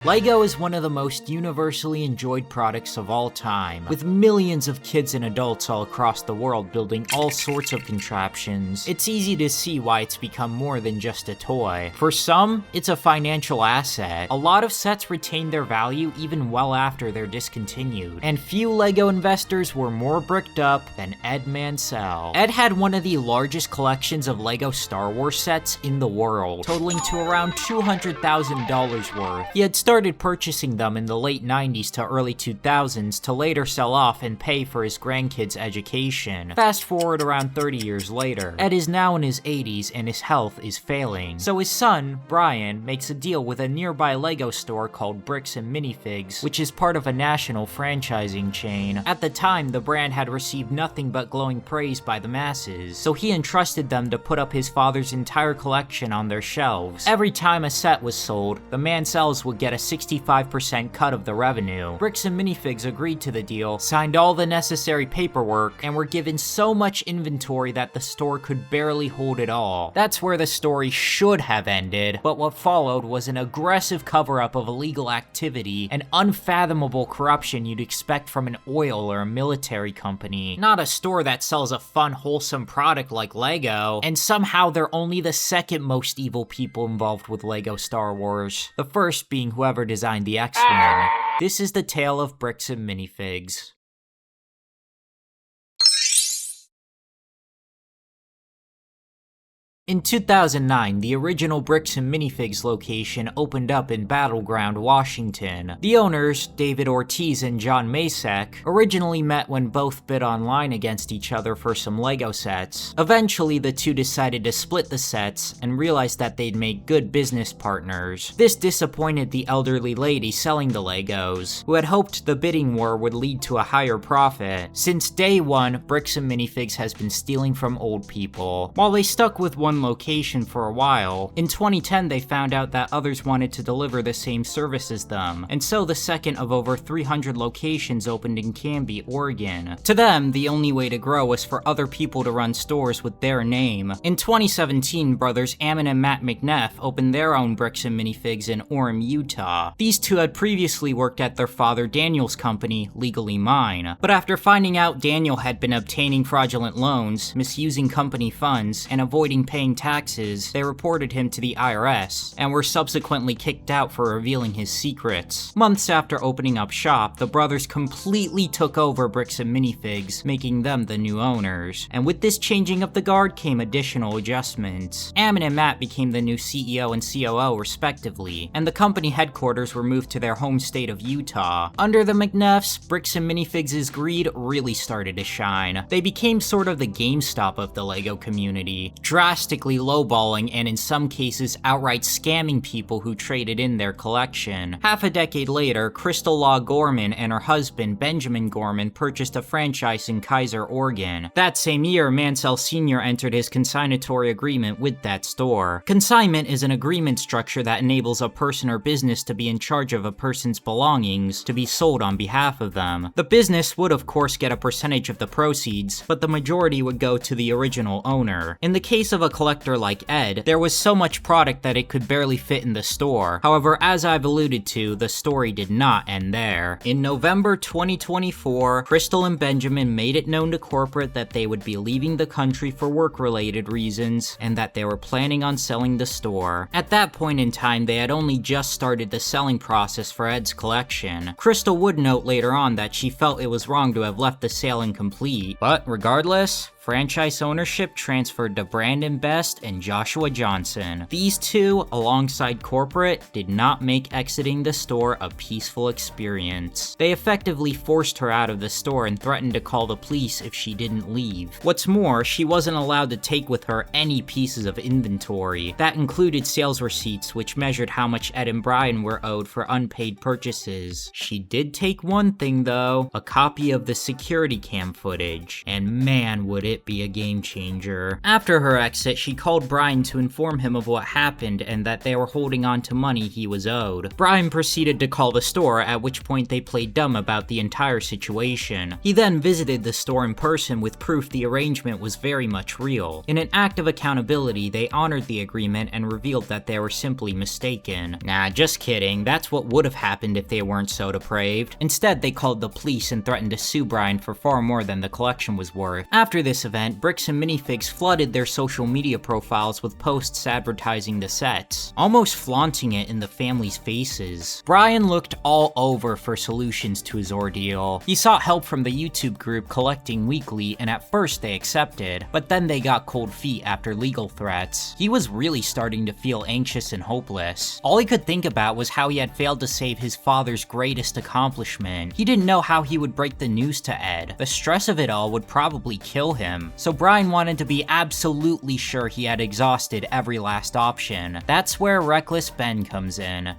Lego is one of the most universally enjoyed products of all time, with millions of kids and adults all across the world building all sorts of contraptions. It's easy to see why it's become more than just a toy. For some, it's a financial asset. A lot of sets retain their value even well after they're discontinued, and few Lego investors were more bricked up than Ed Mansell. Ed had one of the largest collections of Lego Star Wars sets in the world, totaling to around $200,000 worth. He had started purchasing them in the late 90s to early 2000s to later sell off and pay for his grandkids' education. Fast forward around 30 years later, Ed is now in his 80s and his health is failing. So his son, Bryan, makes a deal with a nearby Lego store called Bricks Minifigs, which is part of a national franchising chain. At the time, the brand had received nothing but glowing praise by the masses, so he entrusted them to put up his father's entire collection on their shelves. Every time a set was sold, the Mansells would get a 65% cut of the revenue. Bricks Minifigs agreed to the deal, signed all the necessary paperwork, and were given so much inventory that the store could barely hold it all. That's where the story should have ended, but what followed was an aggressive cover-up of illegal activity and unfathomable corruption you'd expect from an oil or a military company. Not a store that sells a fun, wholesome product like Lego, and somehow they're only the second most evil people involved with Lego Star Wars, the first being whoever designed the X-Wing. This is the tale of Bricks Minifigs. In 2009, the original Bricks Minifigs location opened up in Battleground, Washington. The owners, David Ortiz and John Masek, originally met when both bid online against each other for some Lego sets. Eventually, the two decided to split the sets and realized that they'd make good business partners. This disappointed the elderly lady selling the Legos, who had hoped the bidding war would lead to a higher profit. Since day one, Bricks Minifigs has been stealing from old people. While they stuck with one location for a while, in 2010 they found out that others wanted to deliver the same service as them, and so the second of over 300 locations opened in Canby, Oregon. To them, the only way to grow was for other people to run stores with their name. In 2017, brothers Ammon and Matt McNeff opened their own Bricks Minifigs in Orem, Utah. These two had previously worked at their father Daniel's company, Legally Mine, but after finding out Daniel had been obtaining fraudulent loans, misusing company funds, and avoiding paying taxes, they reported him to the IRS, and were subsequently kicked out for revealing his secrets. Months after opening up shop, the brothers completely took over Bricks Minifigs, making them the new owners. And with this changing of the guard came additional adjustments. Ammon and Matt became the new CEO and COO respectively, and the company headquarters were moved to their home state of Utah. Under the McNeffs, Bricks Minifigs' greed really started to shine. They became sort of the GameStop of the Lego community, drastically lowballing and in some cases outright scamming people who traded in their collection. Half a decade later, Crystal Law Gorman and her husband Benjamin Gorman purchased a franchise in Keizer, Oregon. That same year, Mansell Sr. entered his consignatory agreement with that store. Consignment is an agreement structure that enables a person or business to be in charge of a person's belongings to be sold on behalf of them. The business would of course get a percentage of the proceeds, but the majority would go to the original owner. In the case of a collector like Ed, there was so much product that it could barely fit in the store. However, as I've alluded to, the story did not end there. In November 2024, Crystal and Benjamin made it known to corporate that they would be leaving the country for work-related reasons, and that they were planning on selling the store. At that point in time, they had only just started the selling process for Ed's collection. Crystal would note later on that she felt it was wrong to have left the sale incomplete, but regardless, franchise ownership transferred to Brandon Best and Joshua Johnson. These two, alongside corporate, did not make exiting the store a peaceful experience. They effectively forced her out of the store and threatened to call the police if she didn't leave. What's more, she wasn't allowed to take with her any pieces of inventory. That included sales receipts, which measured how much Ed and Bryan were owed for unpaid purchases. She did take one thing though, a copy of the security cam footage, and man would it it be a game changer. After her exit, she called Bryan to inform him of what happened and that they were holding on to money he was owed. Bryan proceeded to call the store, at which point they played dumb about the entire situation. He then visited the store in person with proof the arrangement was very much real. In an act of accountability, they honored the agreement and revealed that they were simply mistaken. Nah, just kidding, that's what would have happened if they weren't so depraved. Instead, they called the police and threatened to sue Bryan for far more than the collection was worth. After this event, Bricks and Minifigs flooded their social media profiles with posts advertising the sets, almost flaunting it in the family's faces. Bryan looked all over for solutions to his ordeal. He sought help from the YouTube group Collecting Weekly, and at first they accepted, but then they got cold feet after legal threats. He was really starting to feel anxious and hopeless. All he could think about was how he had failed to save his father's greatest accomplishment. He didn't know how he would break the news to Ed. The stress of it all would probably kill him. So Bryan wanted to be absolutely sure he had exhausted every last option. That's where Reckless Ben comes in.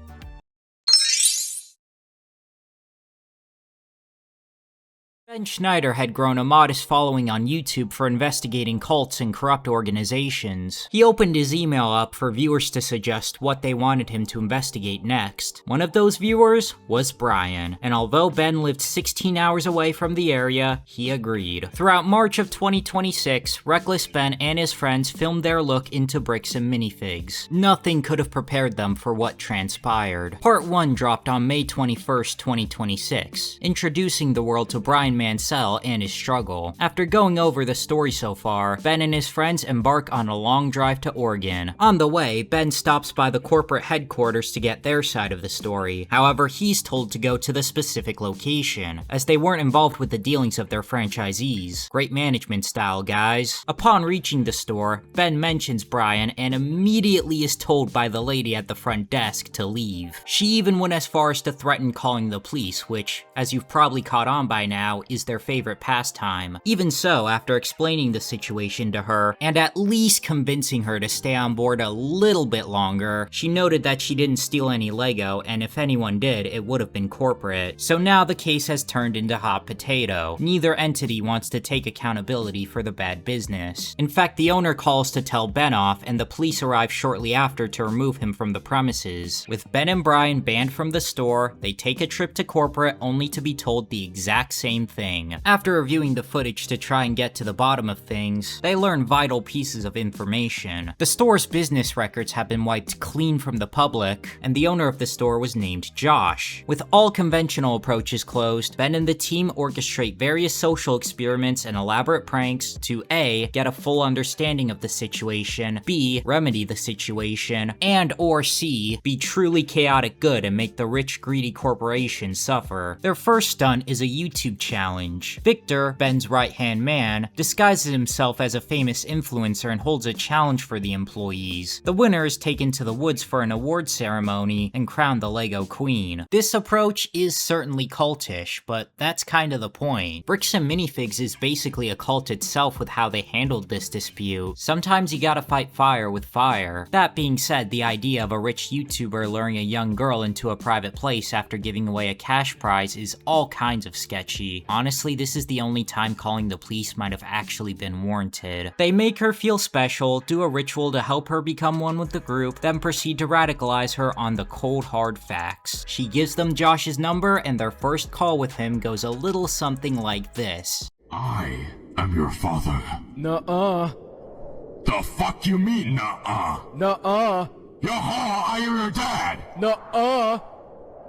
Ben Schneider had grown a modest following on YouTube for investigating cults and corrupt organizations. He opened his email up for viewers to suggest what they wanted him to investigate next. One of those viewers was Bryan, and although Ben lived 16 hours away from the area, he agreed. Throughout March of 2026, Reckless Ben and his friends filmed their look into Bricks and Minifigs. Nothing could have prepared them for what transpired. Part 1 dropped on May 21st, 2026, introducing the world to Bryan Mansell and his struggle. After going over the story so far, Ben and his friends embark on a long drive to Oregon. On the way, Ben stops by the corporate headquarters to get their side of the story. However, he's told to go to the specific location, as they weren't involved with the dealings of their franchisees. Great management style, guys. Upon reaching the store, Ben mentions Bryan and immediately is told by the lady at the front desk to leave. She even went as far as to threaten calling the police, which, as you've probably caught on by now, is their favorite pastime. Even so, after explaining the situation to her, and at least convincing her to stay on board a little bit longer, she noted that she didn't steal any Leggo, and if anyone did, it would have been corporate. So now the case has turned into hot potato. Neither entity wants to take accountability for the bad business. In fact, the owner calls to tell Ben off, and the police arrive shortly after to remove him from the premises. With Ben and Bryan banned from the store, they take a trip to corporate only to be told the exact same thing. After reviewing the footage to try and get to the bottom of things, they learn vital pieces of information. The store's business records have been wiped clean from the public, and the owner of the store was named Josh. With all conventional approaches closed, Ben and the team orchestrate various social experiments and elaborate pranks to A, get a full understanding of the situation, B, remedy the situation, and or C, be truly chaotic good and make the rich greedy corporations suffer. Their first stunt is a YouTube challenge. Victor, Ben's right-hand man, disguises himself as a famous influencer and holds a challenge for the employees. The winner is taken to the woods for an award ceremony and crowned the Leggo Queen. This approach is certainly cultish, but that's kind of the point. Bricks and Minifigs is basically a cult itself with how they handled this dispute. Sometimes you gotta fight fire with fire. That being said, the idea of a rich YouTuber luring a young girl into a private place after giving away a cash prize is all kinds of sketchy. Honestly, this is the only time calling the police might have actually been warranted. They make her feel special, do a ritual to help her become one with the group, then proceed to radicalize her on the cold hard facts. She gives them Josh's number, and their first call with him goes a little something like this. I am your father. Nuh-uh. The fuck you mean, nuh-uh? Nuh-uh. Yaha, I am your dad. Nuh-uh.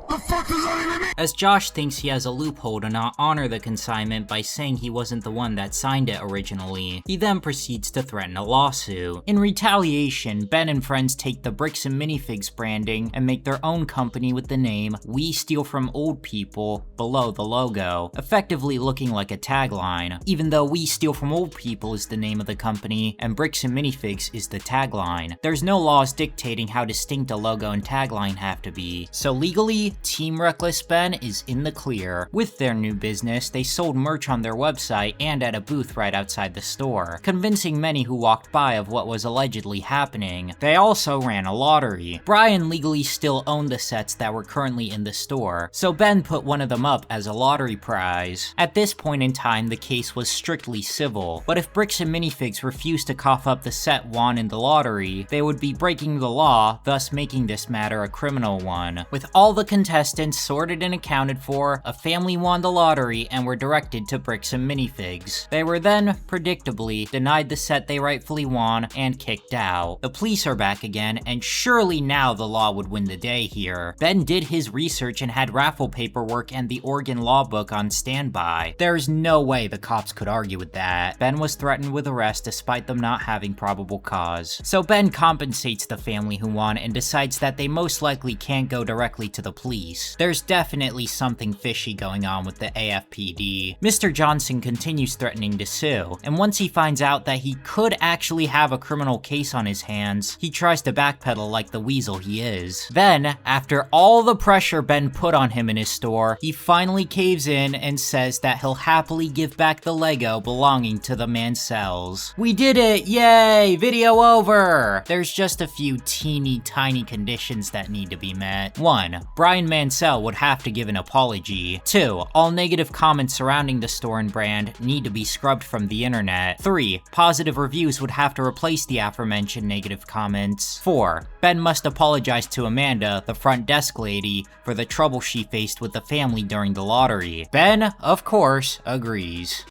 The fuck does that even mean? As Josh thinks he has a loophole to not honor the consignment by saying he wasn't the one that signed it originally, he then proceeds to threaten a lawsuit. In retaliation, Ben and friends take the Bricks and Minifigs branding and make their own company with the name "We Steal From Old People" below the logo, effectively looking like a tagline, even though "We Steal From Old People" is the name of the company and Bricks and Minifigs is the tagline. There's no laws dictating how distinct a logo and tagline have to be, so legally, Team reckless Ben is in the clear. With their new business, they sold merch on their website and at a booth right outside the store, convincing many who walked by of what was allegedly happening. They also ran a lottery. Bryan legally still owned the sets that were currently in the store, so Ben put one of them up as a lottery prize. At this point in time, the case was strictly civil, but if Bricks and Minifigs refused to cough up the set won in the lottery, they would be breaking the law, thus making this matter a criminal one. With all the contestants sorted and accounted for, a family won the lottery and were directed to Bricks and Minifigs. They were then, predictably, denied the set they rightfully won and kicked out. The police are back again, and surely now the law would win the day here. Ben did his research and had raffle paperwork and the Oregon law book on standby. There's no way the cops could argue with that. Ben was threatened with arrest despite them not having probable cause. So Ben compensates the family who won and decides that they most likely can't go directly to the police. There's definitely something fishy going on with the AFPD. Mr. Johnson continues threatening to sue, and once he finds out that he could actually have a criminal case on his hands, he tries to backpedal like the weasel he is. Then, after all the pressure Ben put on him in his store, he finally caves in and says that he'll happily give back the Leggo belonging to the Mansells. We did it! Yay! Video over! There's just a few teeny tiny conditions that need to be met. 1. Bryan Mansell would have to give an apology. 2. All negative comments surrounding the store and brand need to be scrubbed from the internet. 3. Positive reviews would have to replace the aforementioned negative comments. 4. Ben must apologize to Amanda, the front desk lady, for the trouble she faced with the family during the lottery. Ben, of course, agrees.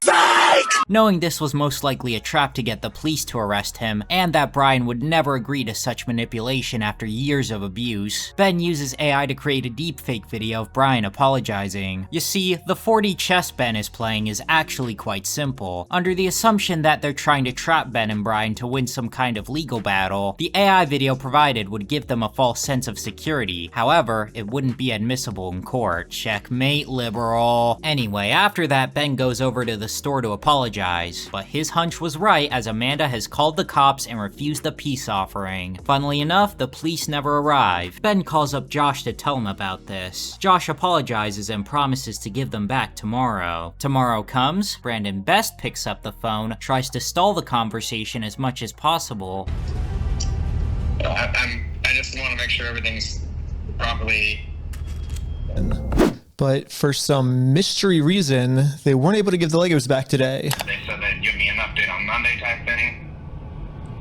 Knowing this was most likely a trap to get the police to arrest him, and that Bryan would never agree to such manipulation after years of abuse, Ben uses AI to create a deepfake video of Bryan apologizing. You see, the 4D chess Ben is playing is actually quite simple. Under the assumption that they're trying to trap Ben and Bryan to win some kind of legal battle, the AI video provided would give them a false sense of security. However, it wouldn't be admissible in court. Checkmate, liberal. Anyway, after that, Ben goes over to the store to apologize, but his hunch was right as Amanda has called the cops and refused the peace offering. Funnily enough, the police never arrive. Ben calls up Josh to tell him about this. Josh apologizes and promises to give them back tomorrow. Tomorrow comes, Brandon Best picks up the phone, tries to stall the conversation as much as possible. I just want to make sure everything's properly. But for some mystery reason, they weren't able to give the Legos back today. They said they'd give me an update on Monday type thing.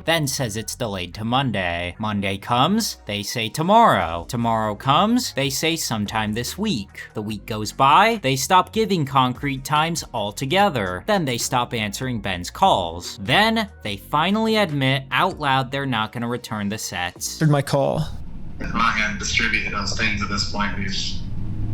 Then says it's delayed to Monday. Monday comes, they say tomorrow. Tomorrow comes, they say sometime this week. The week goes by, they stop giving concrete times altogether. Then they stop answering Ben's calls. Then, they finally admit out loud they're not gonna return the sets. Heard my call. I'm not going to distribute those things at this point. We've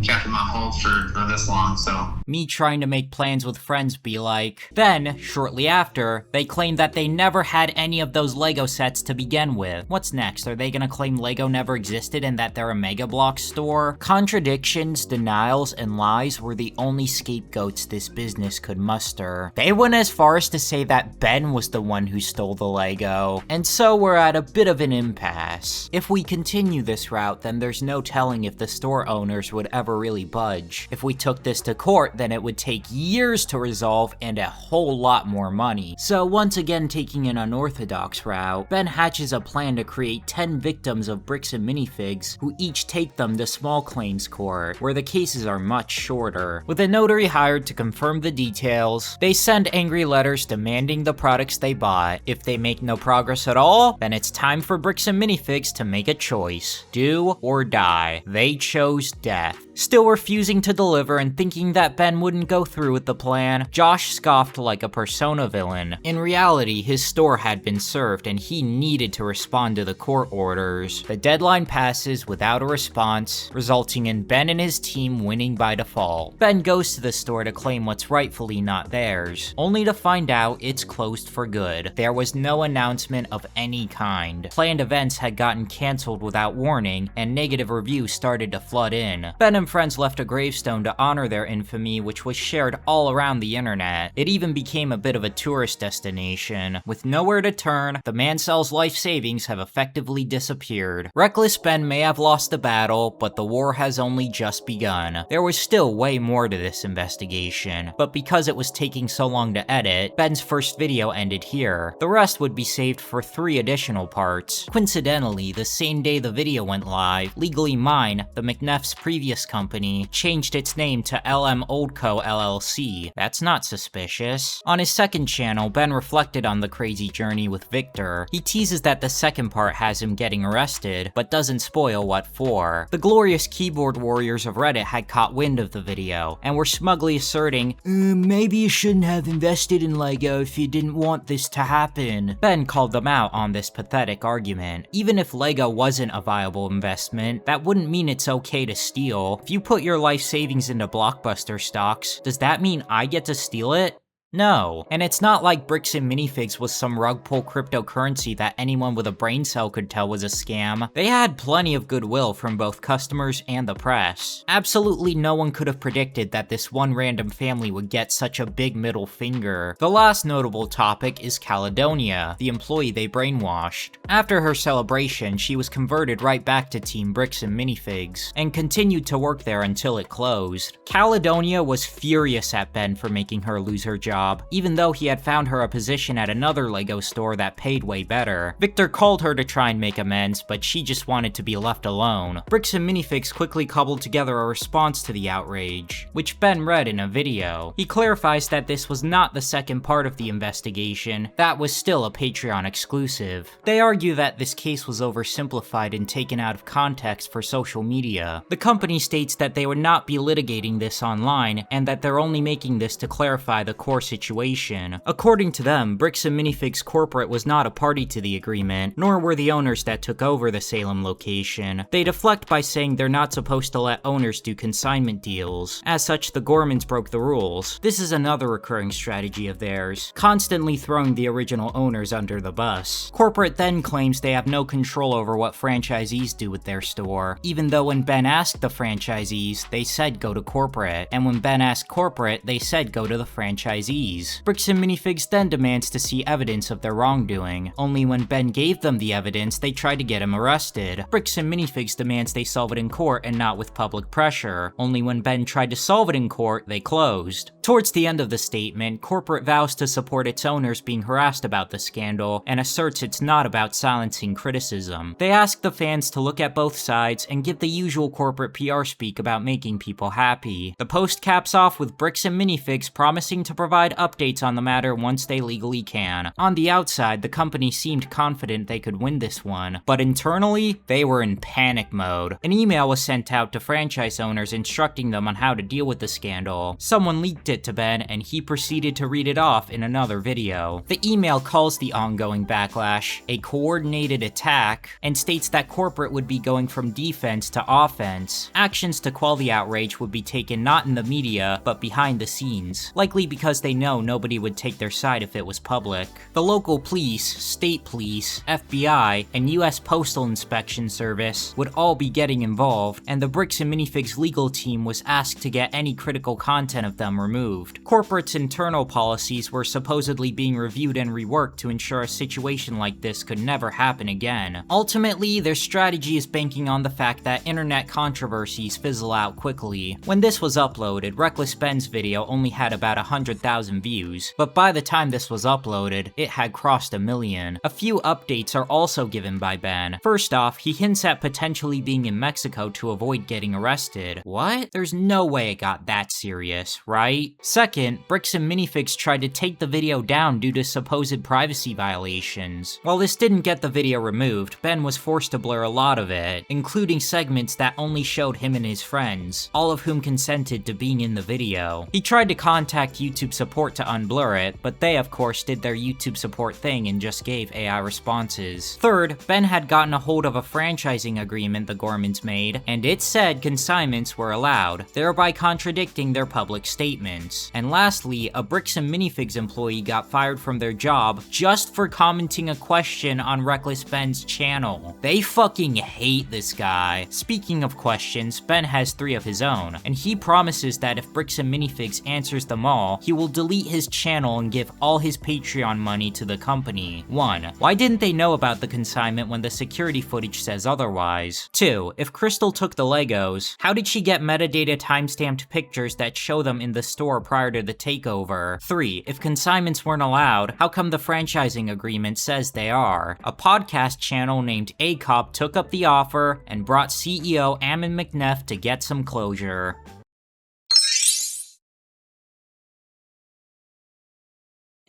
kept them on hold for this long, so. Me trying to make plans with friends be like. Then, shortly after, they claim that they never had any of those Lego sets to begin with. What's next? Are they gonna claim Lego never existed and that they're a Mega Block store? Contradictions, denials, and lies were the only scapegoats this business could muster. They went as far as to say that Ben was the one who stole the Lego, and so we're at a bit of an impasse. If we continue this route, then there's no telling if the store owners would ever really budge. If we took this to court, then it would take years to resolve and a whole lot more money. So once again taking an unorthodox route, Ben hatches a plan to create 10 victims of Bricks and Minifigs who each take them to small claims court, where the cases are much shorter. With a notary hired to confirm the details, they send angry letters demanding the products they bought. If they make no progress at all, then it's time for Bricks and Minifigs to make a choice. Do or die. They chose death. Still refusing to deliver and thinking that Ben wouldn't go through with the plan, Josh scoffed like a Persona villain. In reality, his store had been served and he needed to respond to the court orders. The deadline passes without a response, resulting in Ben and his team winning by default. Ben goes to the store to claim what's rightfully not theirs, only to find out it's closed for good. There was no announcement of any kind. Planned events had gotten cancelled without warning, and negative reviews started to flood in. Ben and friends left a gravestone to honor their infamy, which was shared all around the internet. It even became a bit of a tourist destination. With nowhere to turn, the Mansell's life savings have effectively disappeared. Reckless Ben may have lost the battle, but the war has only just begun. There was still way more to this investigation, but because it was taking so long to edit, Ben's first video ended here. The rest would be saved for 3 additional parts. Coincidentally, the same day the video went live, Legally Mine, the McNeff's previous company, changed its name to LM Oldco LLC. That's not suspicious. On his second channel, Ben reflected on the crazy journey with Victor. He teases that the second part has him getting arrested, but doesn't spoil what for. The glorious keyboard warriors of Reddit had caught wind of the video, and were smugly asserting, maybe you shouldn't have invested in Leggo if you didn't want this to happen. Ben called them out on this pathetic argument. Even if Leggo wasn't a viable investment, that wouldn't mean it's okay to steal. If you put your life savings into Blockbuster stocks, does that mean I get to steal it? No. And it's not like Bricks Minifigs was some rug pull cryptocurrency that anyone with a brain cell could tell was a scam. They had plenty of goodwill from both customers and the press. Absolutely no one could have predicted that this one random family would get such a big middle finger. The last notable topic is Caledonia, the employee they brainwashed. After her celebration, she was converted right back to Team Bricks Minifigs, and continued to work there until it closed. Caledonia was furious at Ben for making her lose her job, even though he had found her a position at another Leggo store that paid way better. Victor called her to try and make amends, but she just wanted to be left alone. Bricks Minifigs quickly cobbled together a response to the outrage, which Ben read in a video. He clarifies that this was not the second part of the investigation, that was still a Patreon exclusive. They argue that this case was oversimplified and taken out of context for social media. The company states that they would not be litigating this online, and that they're only making this to clarify the core situation. According to them, Bricks Minifigs corporate was not a party to the agreement, nor were the owners that took over the Salem location. They deflect by saying they're not supposed to let owners do consignment deals. As such, the Gormans broke the rules. This is another recurring strategy of theirs, constantly throwing the original owners under the bus. Corporate then claims they have no control over what franchisees do with their store, even though when Ben asked the franchisees, they said go to corporate, and when Ben asked corporate, they said go to the franchisees. Bricks Minifigs then demands to see evidence of their wrongdoing. Only when Ben gave them the evidence, they tried to get him arrested. Bricks Minifigs demands they solve it in court and not with public pressure. Only when Ben tried to solve it in court, they closed. Towards the end of the statement, corporate vows to support its owners being harassed about the scandal and asserts it's not about silencing criticism. They ask the fans to look at both sides and give the usual corporate PR speak about making people happy. The post caps off with Bricks Minifigs promising to provide updates on the matter once they legally can. On the outside, the company seemed confident they could win this one, but internally, they were in panic mode. An email was sent out to franchise owners instructing them on how to deal with the scandal. Someone leaked it to Ben, and he proceeded to read it off in another video. The email calls the ongoing backlash a coordinated attack, and states that corporate would be going from defense to offense. Actions to quell the outrage would be taken not in the media, but behind the scenes, likely because they know nobody would take their side if it was public. The local police, state police, FBI, and US Postal Inspection Service would all be getting involved, and the Bricks Minifigs legal team was asked to get any critical content of them removed. Corporate's internal policies were supposedly being reviewed and reworked to ensure a situation like this could never happen again. Ultimately, their strategy is banking on the fact that internet controversies fizzle out quickly. When this was uploaded, Reckless Ben's video only had about 100,000 views, but by the time this was uploaded, it had crossed 1 million. A few updates are also given by Ben. First off, he hints at potentially being in Mexico to avoid getting arrested. What? There's no way it got that serious, right? Second, Bricks Minifigs tried to take the video down due to supposed privacy violations. While this didn't get the video removed, Ben was forced to blur a lot of it, including segments that only showed him and his friends, all of whom consented to being in the video. He tried to contact YouTube support to unblur it, but they of course did their YouTube support thing and just gave AI responses. Third, Ben had gotten a hold of a franchising agreement the Gormans made, and it said consignments were allowed, thereby contradicting their public statement. evidence. And lastly, a Bricks Minifigs employee got fired from their job just for commenting a question on Reckless Ben's channel. They fucking hate this guy. Speaking of questions, Ben has 3 of his own, and he promises that if Bricks Minifigs answers them all, he will delete his channel and give all his Patreon money to the company. 1. Why didn't they know about the consignment when the security footage says otherwise? 2. If Crystal took the Legos, how did she get metadata timestamped pictures that show them in the store prior to the takeover? 3. If consignments weren't allowed, how come the franchising agreement says they are? A podcast channel named ACOP took up the offer and brought CEO Ammon McNeff to get some closure.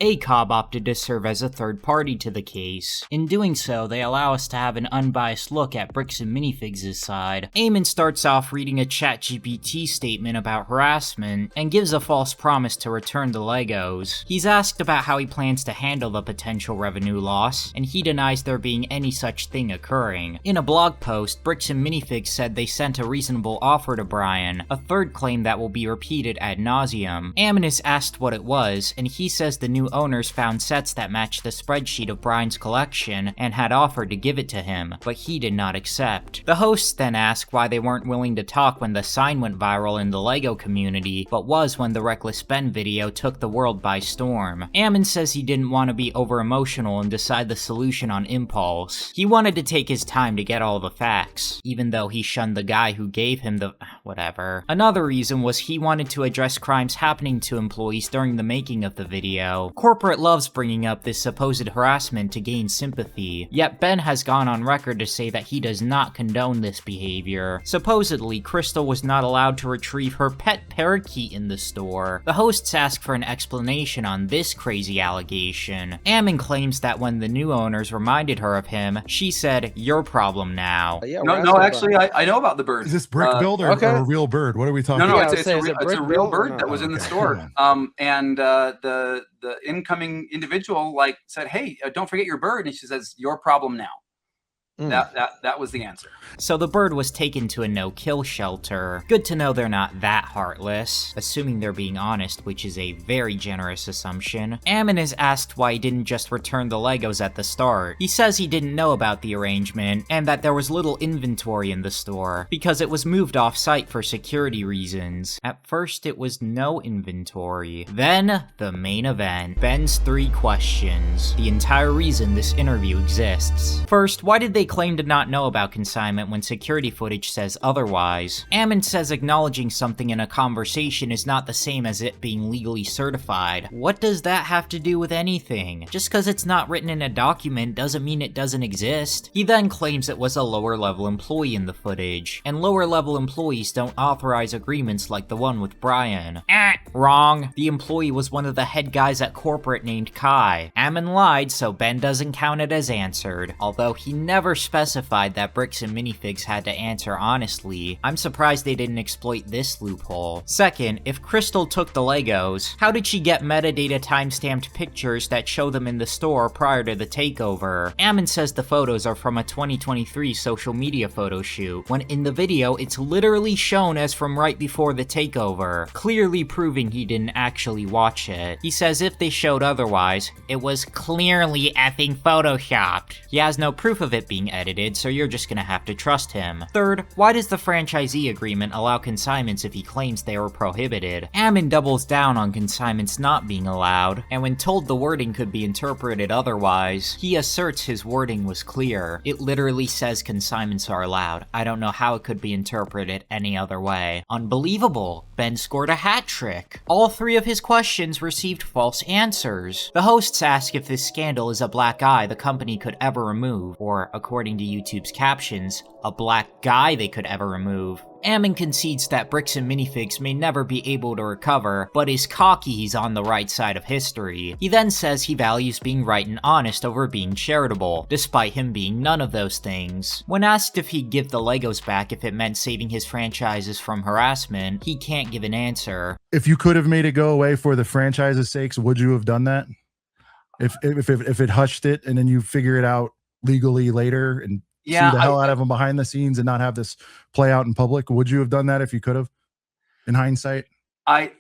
ACOB opted to serve as a third party to the case. In doing so, they allow us to have an unbiased look at Bricks Minifigs' side. Eamon starts off reading a ChatGPT statement about harassment and gives a false promise to return the Legos. He's asked about how he plans to handle the potential revenue loss, and he denies there being any such thing occurring. In a blog post, Bricks Minifigs said they sent a reasonable offer to Bryan, a third claim that will be repeated ad nauseum. Ammon is asked what it was, and he says the new owners found sets that matched the spreadsheet of Bryan's collection and had offered to give it to him, but he did not accept. The hosts then ask why they weren't willing to talk when the sign went viral in the Lego community, but was when the Reckless Ben video took the world by storm. Ammon says he didn't want to be over-emotional and decide the solution on impulse. He wanted to take his time to get all the facts, even though he shunned the guy who gave him the whatever. Another reason was he wanted to address crimes happening to employees during the making of the video. Corporate loves bringing up this supposed harassment to gain sympathy, yet Ben has gone on record to say that he does not condone this behavior. Supposedly, Crystal was not allowed to retrieve her pet parakeet in the store. The hosts ask for an explanation on this crazy allegation. Ammon claims that when the new owners reminded her of him, she said, "Your problem now." No, actually, I know about the bird. Is this brick build or a real bird? What are we talking No, about? it's a real bird that was in the store. And the incoming individual said, "Hey, don't forget your bird," and she says, "Your problem now." That was the answer. So the bird was taken to a no-kill shelter. Good to know they're not that heartless, assuming they're being honest, which is a very generous assumption. Ammon is asked why he didn't just return the Legos at the start. He says he didn't know about the arrangement, and that there was little inventory in the store, because it was moved off-site for security reasons. At first, it was no inventory. Then, the main event. Ben's 3 questions. The entire reason this interview exists. First, why did they claim to not know about consignment when security footage says otherwise? Ammon says acknowledging something in a conversation is not the same as it being legally certified. What does that have to do with anything? Just because it's not written in a document doesn't mean it doesn't exist. He then claims it was a lower-level employee in the footage, and lower-level employees don't authorize agreements like the one with Bryan. Wrong. The employee was one of the head guys at corporate named Kai. Ammon lied, so Ben doesn't count it as answered, although he never specified that Bricks Minifigs had to answer honestly. I'm surprised they didn't exploit this loophole. Second, if Crystal took the Legos, how did she get metadata timestamped pictures that show them in the store prior to the takeover? Ammon says the photos are from a 2023 social media photo shoot, when in the video it's literally shown as from right before the takeover, clearly proving he didn't actually watch it. He says if they showed otherwise, it was clearly effing photoshopped. He has no proof of it being edited, so you're just gonna have to trust him. Third, why does the franchisee agreement allow consignments if he claims they were prohibited? Ammon doubles down on consignments not being allowed, and when told the wording could be interpreted otherwise, he asserts his wording was clear. It literally says consignments are allowed. I don't know how it could be interpreted any other way. Unbelievable. Ben scored a hat trick. All 3 of his questions received false answers. The hosts ask if this scandal is a black eye the company could ever remove, or according to YouTube's captions, a black guy they could ever remove. Ammon concedes that Bricks Minifigs may never be able to recover, but is cocky he's on the right side of history. He then says he values being right and honest over being charitable, despite him being none of those things. When asked if he'd give the Legos back if it meant saving his franchises from harassment, he can't give an answer. If you could have made it go away for the franchise's sakes, would you have done that? If it hushed it and then you figure it out legally later and see the hell out of them behind the scenes and not have this play out in public, would you have done that if you could have, in hindsight? I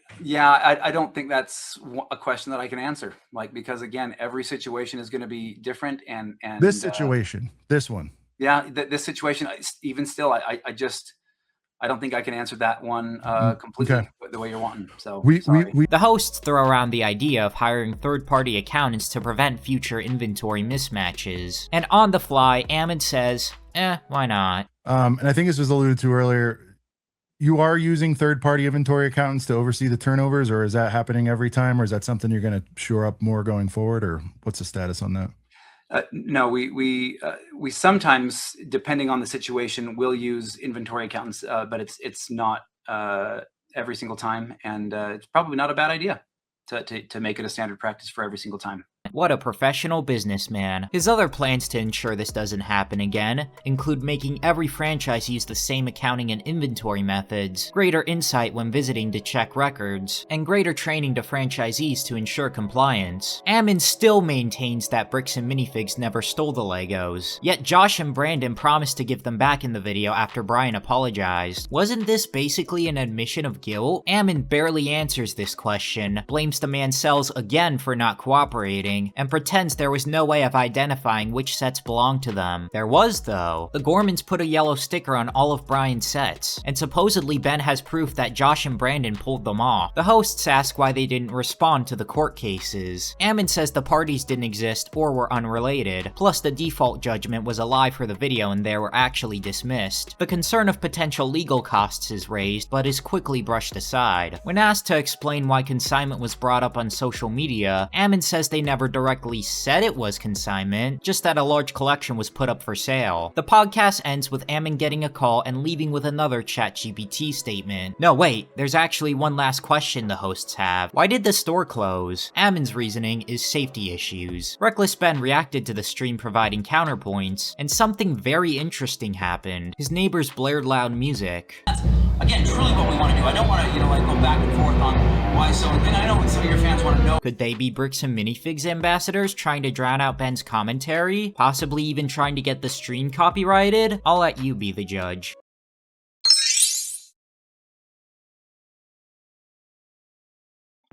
don't think that's a question that I can answer. Like, because again, every situation is going to be different. And this situation, this one. Yeah, this situation, even still, I don't think I can answer that one completely the way you're wanting. So the hosts throw around the idea of hiring third-party accountants to prevent future inventory mismatches. And on the fly, Ammon says, why not? And I think this was alluded to earlier. You are using third-party inventory accountants to oversee the turnovers, or is that happening every time, or is that something you're going to shore up more going forward, or what's the status on that? No, we sometimes, depending on the situation, will use inventory accountants, but it's not every single time, and it's probably not a bad idea to make it a standard practice for every single time. What a professional businessman. His other plans to ensure this doesn't happen again include making every franchise use the same accounting and inventory methods, greater insight when visiting to check records, and greater training to franchisees to ensure compliance. Ammon still maintains that Bricks and Minifigs never stole the Legos, yet Josh and Brandon promised to give them back in the video after Bryan apologized. Wasn't this basically an admission of guilt? Ammon barely answers this question, blames the Mansells again for not cooperating, and pretends there was no way of identifying which sets belonged to them. There was, though. The Gormans put a yellow sticker on all of Bryan's sets, and supposedly Ben has proof that Josh and Brandon pulled them off. The hosts ask why they didn't respond to the court cases. Ammon says the parties didn't exist or were unrelated, plus the default judgment was a lie for the video and they were actually dismissed. The concern of potential legal costs is raised, but is quickly brushed aside. When asked to explain why consignment was brought up on social media, Ammon says they never directly said it was consignment, just that a large collection was put up for sale. The podcast ends with Ammon getting a call and leaving with another ChatGPT statement. No, wait, there's actually one last question the hosts have. Why did the store close? Ammon's reasoning is safety issues. Reckless Ben reacted to the stream providing counterpoints, and something very interesting happened. His neighbors blared loud music. Again, truly what we want to do. I don't want to, go back and forth on why so. And then I know what some of your fans want to know. Could they be Bricks and Minifigs ambassadors trying to drown out Ben's commentary? Possibly even trying to get the stream copyrighted? I'll let you be the judge.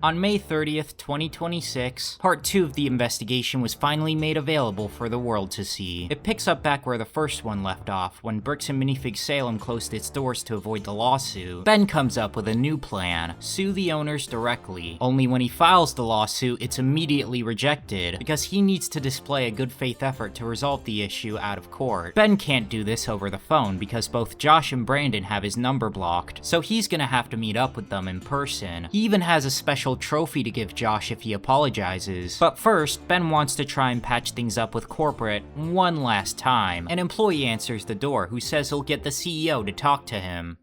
On May 30th, 2026, Part 2 of the investigation was finally made available for the world to see. It picks up back where the first one left off, when Bricks and Minifigs Salem closed its doors to avoid the lawsuit. Ben comes up with a new plan: sue the owners directly. Only when he files the lawsuit, it's immediately rejected, because he needs to display a good faith effort to resolve the issue out of court. Ben can't do this over the phone because both Josh and Brandon have his number blocked, so he's gonna have to meet up with them in person. He even has a special trophy to give Josh if he apologizes. But first, Ben wants to try and patch things up with corporate one last time. An employee answers the door who says he'll get the CEO to talk to him.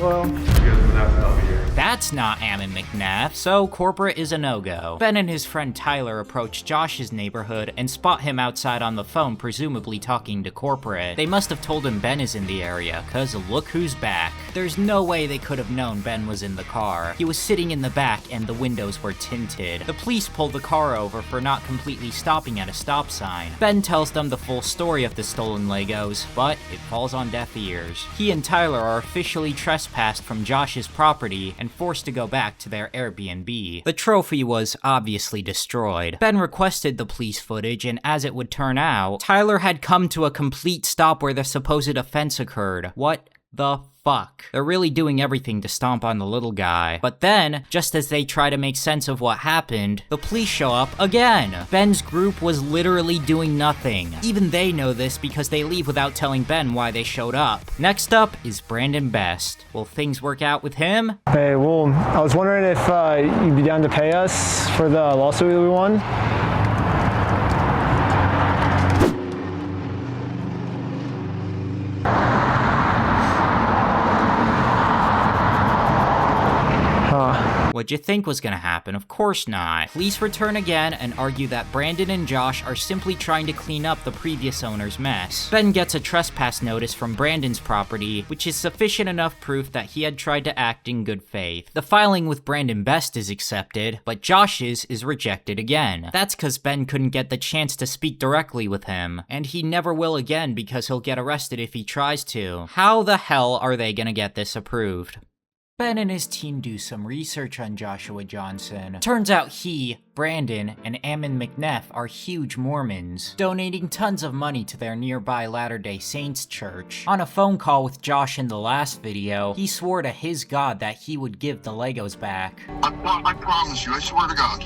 Well, That's not Ammon McNabb, so corporate is a no-go. Ben and his friend Tyler approach Josh's neighborhood and spot him outside on the phone, presumably talking to corporate. They must have told him Ben is in the area, cause look who's back. There's no way they could have known Ben was in the car. He was sitting in the back and the windows were tinted. The police pulled the car over for not completely stopping at a stop sign. Ben tells them the full story of the stolen Legos, but it falls on deaf ears. He and Tyler are officially trespassed from Josh's property and forced to go back to their Airbnb. The trophy was obviously destroyed. Ben requested the police footage, and as it would turn out, Tyler had come to a complete stop where the supposed offense occurred. What the fuck? They're really doing everything to stomp on the little guy. But then, just as they try to make sense of what happened, the police show up again. Ben's group was literally doing nothing. Even they know this because they leave without telling Ben why they showed up. Next up is Brandon Best. Will things work out with him? Hey, well, I was wondering if you'd be down to pay us for the lawsuit that we won. What'd you think was gonna happen? Of course not. Police return again and argue that Brandon and Josh are simply trying to clean up the previous owner's mess. Ben gets a trespass notice from Brandon's property, which is sufficient enough proof that he had tried to act in good faith. The filing with Brandon Best is accepted, but Josh's is rejected again. That's cause Ben couldn't get the chance to speak directly with him, and he never will again because he'll get arrested if he tries to. How the hell are they gonna get this approved? Ben and his team do some research on Joshua Johnson. Turns out he, Brandon, and Ammon McNeff are huge Mormons, donating tons of money to their nearby Latter-day Saints church. On a phone call with Josh in the last video, he swore to his God that he would give the Legos back. I promise you, I swear to God.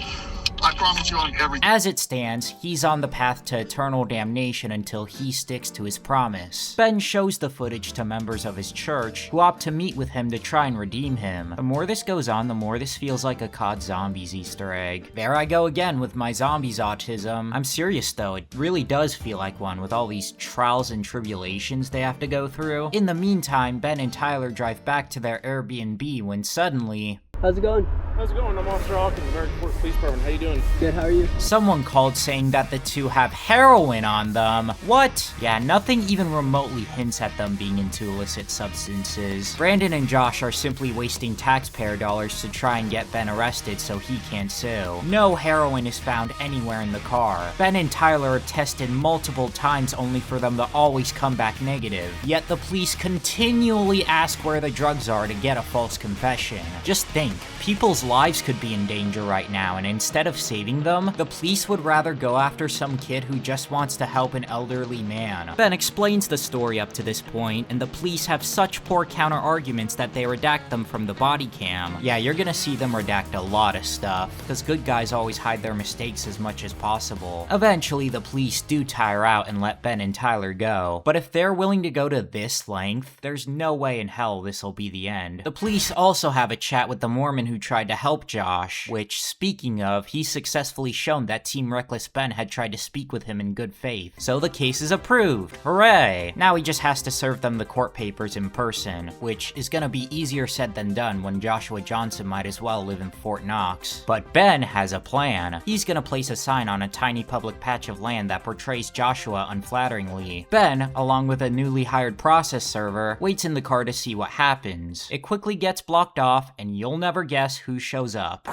I promise you on everything. As it stands, he's on the path to eternal damnation until he sticks to his promise. Ben shows the footage to members of his church, who opt to meet with him to try and redeem him. The more this goes on, the more this feels like a COD Zombies Easter egg. There I go again with my zombies autism. I'm serious though, it really does feel like one with all these trials and tribulations they have to go through. In the meantime, Ben and Tyler drive back to their Airbnb when suddenly... How's it going? How's it going? I'm Officer Hawkins, American Police Department. How you doing? Good, how are you? Someone called saying that the two have heroin on them. What? Yeah, nothing even remotely hints at them being into illicit substances. Brandon and Josh are simply wasting taxpayer dollars to try and get Ben arrested so he can't sue. No heroin is found anywhere in the car. Ben and Tyler are tested multiple times only for them to always come back negative. Yet the police continually ask where the drugs are to get a false confession. Just think, people's lives could be in danger right now, and instead of saving them, the police would rather go after some kid who just wants to help an elderly man. Ben explains the story up to this point, and the police have such poor counter-arguments that they redact them from the body cam. Yeah, you're gonna see them redact a lot of stuff, because good guys always hide their mistakes as much as possible. Eventually, the police do tire out and let Ben and Tyler go, but if they're willing to go to this length, there's no way in hell this'll be the end. The police also have a chat with the Mormon who tried to help Josh, which, speaking of, he's successfully shown that Team Reckless Ben had tried to speak with him in good faith. So the case is approved. Hooray! Now he just has to serve them the court papers in person, which is gonna be easier said than done when Joshua Johnson might as well live in Fort Knox. But Ben has a plan. He's gonna place a sign on a tiny public patch of land that portrays Joshua unflatteringly. Ben, along with a newly hired process server, waits in the car to see what happens. It quickly gets blocked off, and you'll never guess who shows up.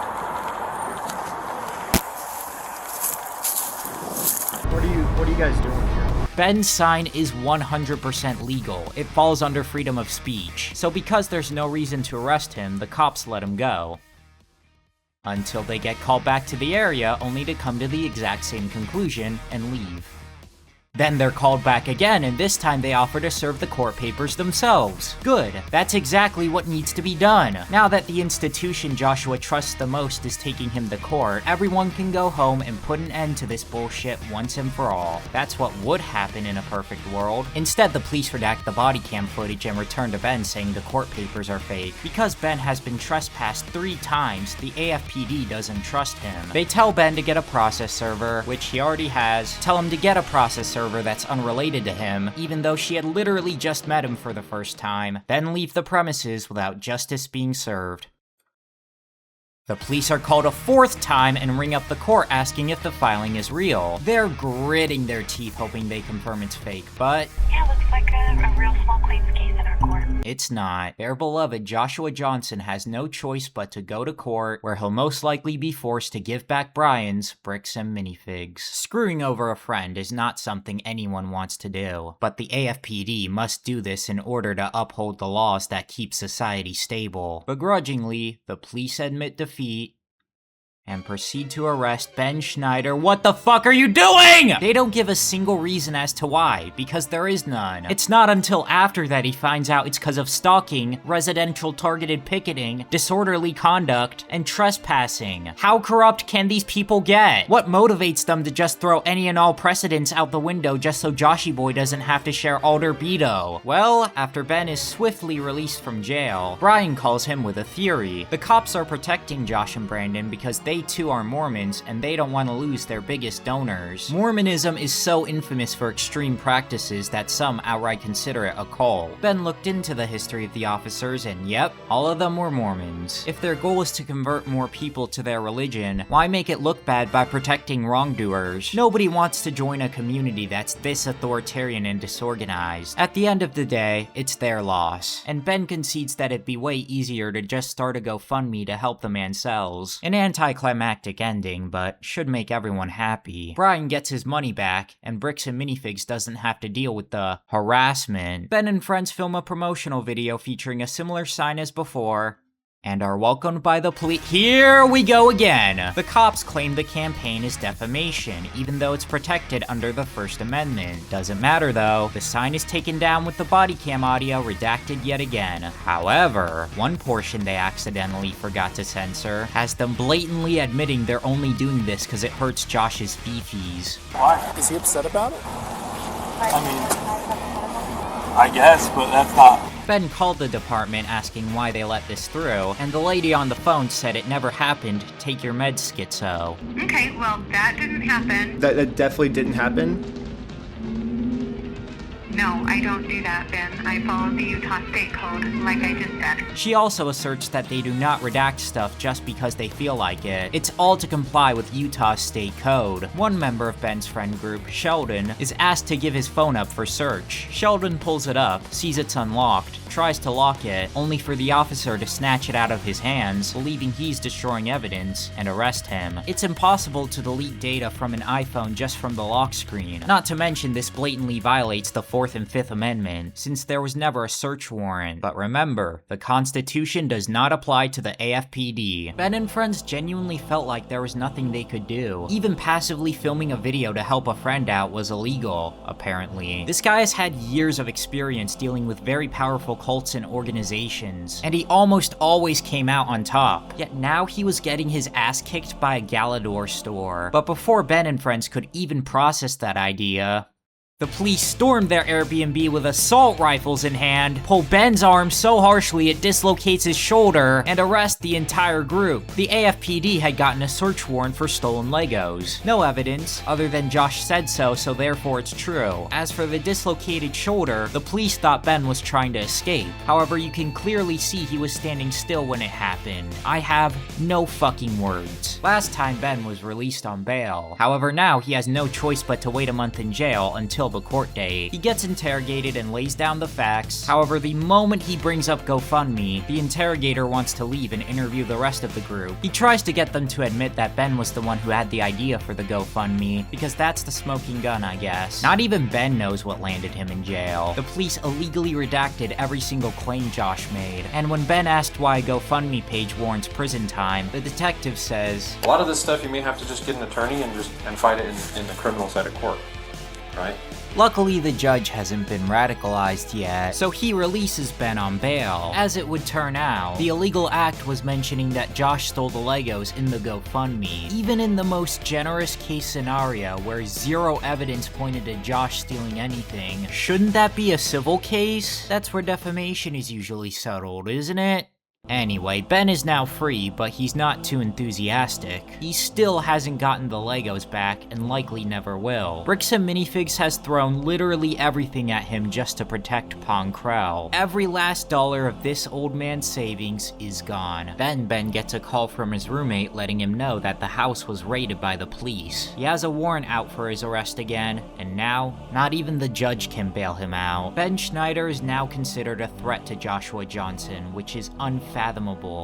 What are you guys doing here? Ben's sign is 100% legal. It falls under freedom of speech. So because there's no reason to arrest him, the cops let him go. Until they get called back to the area, only to come to the exact same conclusion and leave. Then they're called back again, and this time they offer to serve the court papers themselves. Good. That's exactly what needs to be done. Now that the institution Joshua trusts the most is taking him to court, everyone can go home and put an end to this bullshit once and for all. That's what would happen in a perfect world. Instead, the police redact the body cam footage and return to Ben saying the court papers are fake. Because Ben has been trespassed 3 times, the AFPD doesn't trust him. They tell Ben to get a process server, which he already has, tell him to get a process server that's unrelated to him, even though she had literally just met him for the first time, then leave the premises without justice being served. The police are called a 4th time and ring up the court asking if the filing is real. They're gritting their teeth hoping they confirm it's fake, but... yeah, looks like a real small claims case in our court. It's not. Their beloved Joshua Johnson has no choice but to go to court, where he'll most likely be forced to give back Bryan's Bricks and Minifigs. Screwing over a friend is not something anyone wants to do, but the AFPD must do this in order to uphold the laws that keep society stable. Begrudgingly, the police admit defeat and proceed to arrest Ben Schneider. What the fuck are you doing? They don't give a single reason as to why, because there is none. It's not until after that he finds out it's because of stalking, residential targeted picketing, disorderly conduct, and trespassing. How corrupt can these people get? What motivates them to just throw any and all precedents out the window just so Joshy Boy doesn't have to share Alder Beto? Well, after Ben is swiftly released from jail, Bryan calls him with a theory. The cops are protecting Josh and Brandon because they too are Mormons, and they don't want to lose their biggest donors. Mormonism is so infamous for extreme practices that some outright consider it a cult. Ben looked into the history of the officers, and yep, all of them were Mormons. If their goal is to convert more people to their religion, why make it look bad by protecting wrongdoers? Nobody wants to join a community that's this authoritarian and disorganized. At the end of the day, it's their loss. And Ben concedes that it'd be way easier to just start a GoFundMe to help the Mansells. An anticlimactic ending, but should make everyone happy. Bryan gets his money back, and Bricks and Minifigs doesn't have to deal with the harassment. Ben and friends film a promotional video featuring a similar sign as before, and are welcomed by the police. Here we go again! The cops claim the campaign is defamation, even though it's protected under the First Amendment. Doesn't matter though, the sign is taken down with the body cam audio redacted yet again. However, one portion they accidentally forgot to censor has them blatantly admitting they're only doing this because it hurts Josh's fifis. Why? Is he upset about it? I mean, I guess, but that's not... Ben called the department asking why they let this through, and the lady on the phone said it never happened, take your meds, schizo. Okay, well, that didn't happen. That definitely didn't happen. No, I don't do that, Ben. I follow the Utah State Code, like I just said. She also asserts that they do not redact stuff just because they feel like it. It's all to comply with Utah State Code. One member of Ben's friend group, Sheldon, is asked to give his phone up for search. Sheldon pulls it up, sees it's unlocked, tries to lock it, only for the officer to snatch it out of his hands, believing he's destroying evidence, and arrest him. It's impossible to delete data from an iPhone just from the lock screen. Not to mention this blatantly violates the Fourth and Fifth Amendment, since there was never a search warrant. But remember, the Constitution does not apply to the AFPD. Ben and friends genuinely felt like there was nothing they could do. Even passively filming a video to help a friend out was illegal, apparently. This guy has had years of experience dealing with very powerful cults and organizations, and he almost always came out on top. Yet now he was getting his ass kicked by a Galador store. But before Ben and friends could even process that idea, the police stormed their Airbnb with assault rifles in hand, pull Ben's arm so harshly it dislocates his shoulder, and arrest the entire group. The AFPD had gotten a search warrant for stolen Legos. No evidence, other than Josh said so therefore it's true. As for the dislocated shoulder, the police thought Ben was trying to escape. However, you can clearly see he was standing still when it happened. I have no fucking words. Last time Ben was released on bail. However, now he has no choice but to wait a month in jail until the court date. He gets interrogated and lays down the facts. However, the moment he brings up GoFundMe, the interrogator wants to leave and interview the rest of the group. He tries to get them to admit that Ben was the one who had the idea for the GoFundMe, because that's the smoking gun, I guess. Not even Ben knows what landed him in jail. The police illegally redacted every single claim Josh made, and when Ben asked why a GoFundMe page warrants prison time, the detective says, a lot of this stuff you may have to just get an attorney and fight it in the criminal side of court, right? Luckily, the judge hasn't been radicalized yet, so he releases Ben on bail. As it would turn out, the illegal act was mentioning that Josh stole the Legos in the GoFundMe. Even in the most generous case scenario, where zero evidence pointed to Josh stealing anything, shouldn't that be a civil case? That's where defamation is usually settled, isn't it? Anyway, Ben is now free, but he's not too enthusiastic. He still hasn't gotten the Legos back, and likely never will. Bricks Minifigs has thrown literally everything at him just to protect Pong Krell. Every last dollar of this old man's savings is gone. Then Ben gets a call from his roommate letting him know that the house was raided by the police. He has a warrant out for his arrest again, and now, not even the judge can bail him out. Ben Schneider is now considered a threat to Joshua Johnson, which is unfathomable.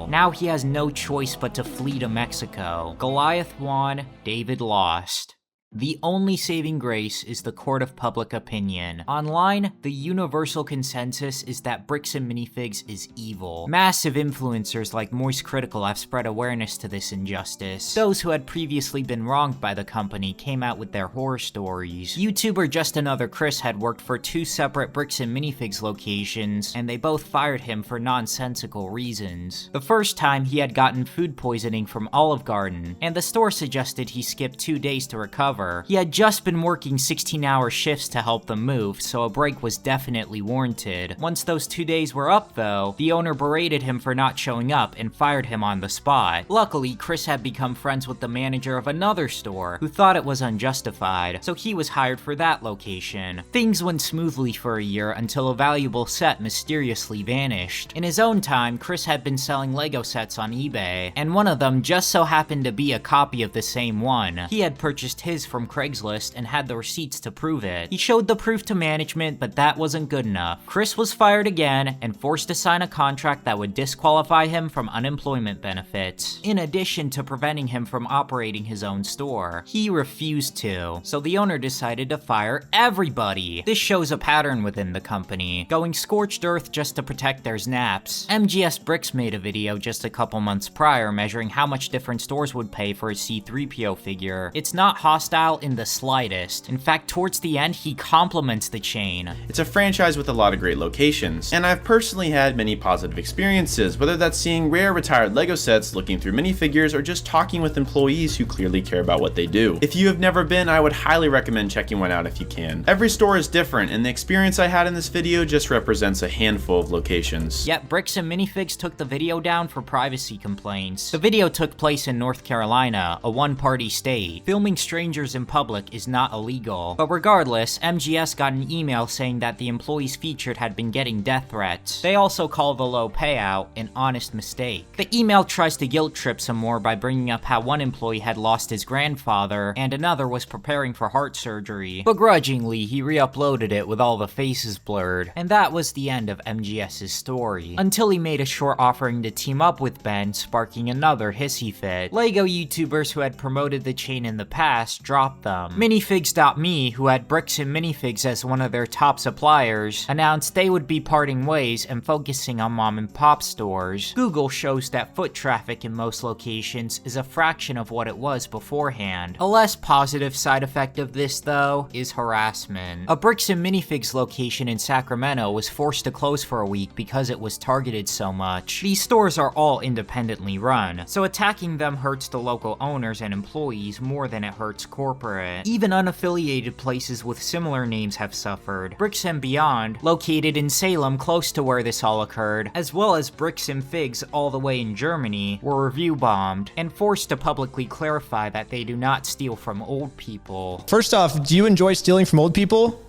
Now he has no choice but to flee to Mexico. Goliath won, David lost. The only saving grace is the court of public opinion. Online, the universal consensus is that Bricks Minifigs is evil. Massive influencers like Moist Critical have spread awareness to this injustice. Those who had previously been wronged by the company came out with their horror stories. YouTuber Just Another Chris had worked for 2 separate Bricks Minifigs locations, and they both fired him for nonsensical reasons. The first time, he had gotten food poisoning from Olive Garden, and the store suggested he skip 2 days to recover. He had just been working 16-hour shifts to help them move, so a break was definitely warranted. Once those 2 days were up, though, the owner berated him for not showing up and fired him on the spot. Luckily, Chris had become friends with the manager of another store, who thought it was unjustified, so he was hired for that location. Things went smoothly for a year until a valuable set mysteriously vanished. In his own time, Chris had been selling Lego sets on eBay, and one of them just so happened to be a copy of the same one. He had purchased his from Craigslist and had the receipts to prove it. He showed the proof to management, but that wasn't good enough. Chris was fired again and forced to sign a contract that would disqualify him from unemployment benefits, in addition to preventing him from operating his own store. He refused to, so the owner decided to fire everybody. This shows a pattern within the company, going scorched earth just to protect their snaps. MGS Bricks made a video just a couple months prior measuring how much different stores would pay for a C-3PO figure. It's not hostile in the slightest. In fact, towards the end, he compliments the chain. It's a franchise with a lot of great locations, and I've personally had many positive experiences, whether that's seeing rare retired Lego sets, looking through minifigures, or just talking with employees who clearly care about what they do. If you have never been, I would highly recommend checking one out if you can. Every store is different, and the experience I had in this video just represents a handful of locations. Yet Bricks and Minifigs took the video down for privacy complaints. The video took place in North Carolina, a one-party state. Filming strangers in public is not illegal. But regardless, MGS got an email saying that the employees featured had been getting death threats. They also call the low payout an honest mistake. The email tries to guilt trip some more by bringing up how one employee had lost his grandfather and another was preparing for heart surgery. Begrudgingly, he re-uploaded it with all the faces blurred. And that was the end of MGS's story. Until he made a short offering to team up with Ben, sparking another hissy fit. Lego YouTubers who had promoted the chain in the past dropped them. Minifigs.me, who had Bricks and Minifigs as one of their top suppliers, announced they would be parting ways and focusing on mom and pop stores. Google shows that foot traffic in most locations is a fraction of what it was beforehand. A less positive side effect of this, though, is harassment. A Bricks and Minifigs location in Sacramento was forced to close for a week because it was targeted so much. These stores are all independently run, so attacking them hurts the local owners and employees more than it hurts corporate. Even unaffiliated places with similar names have suffered. Bricks and Beyond, located in Salem close to where this all occurred, as well as Bricks and Figs all the way in Germany, were review bombed and forced to publicly clarify that they do not steal from old people. First off, do you enjoy stealing from old people?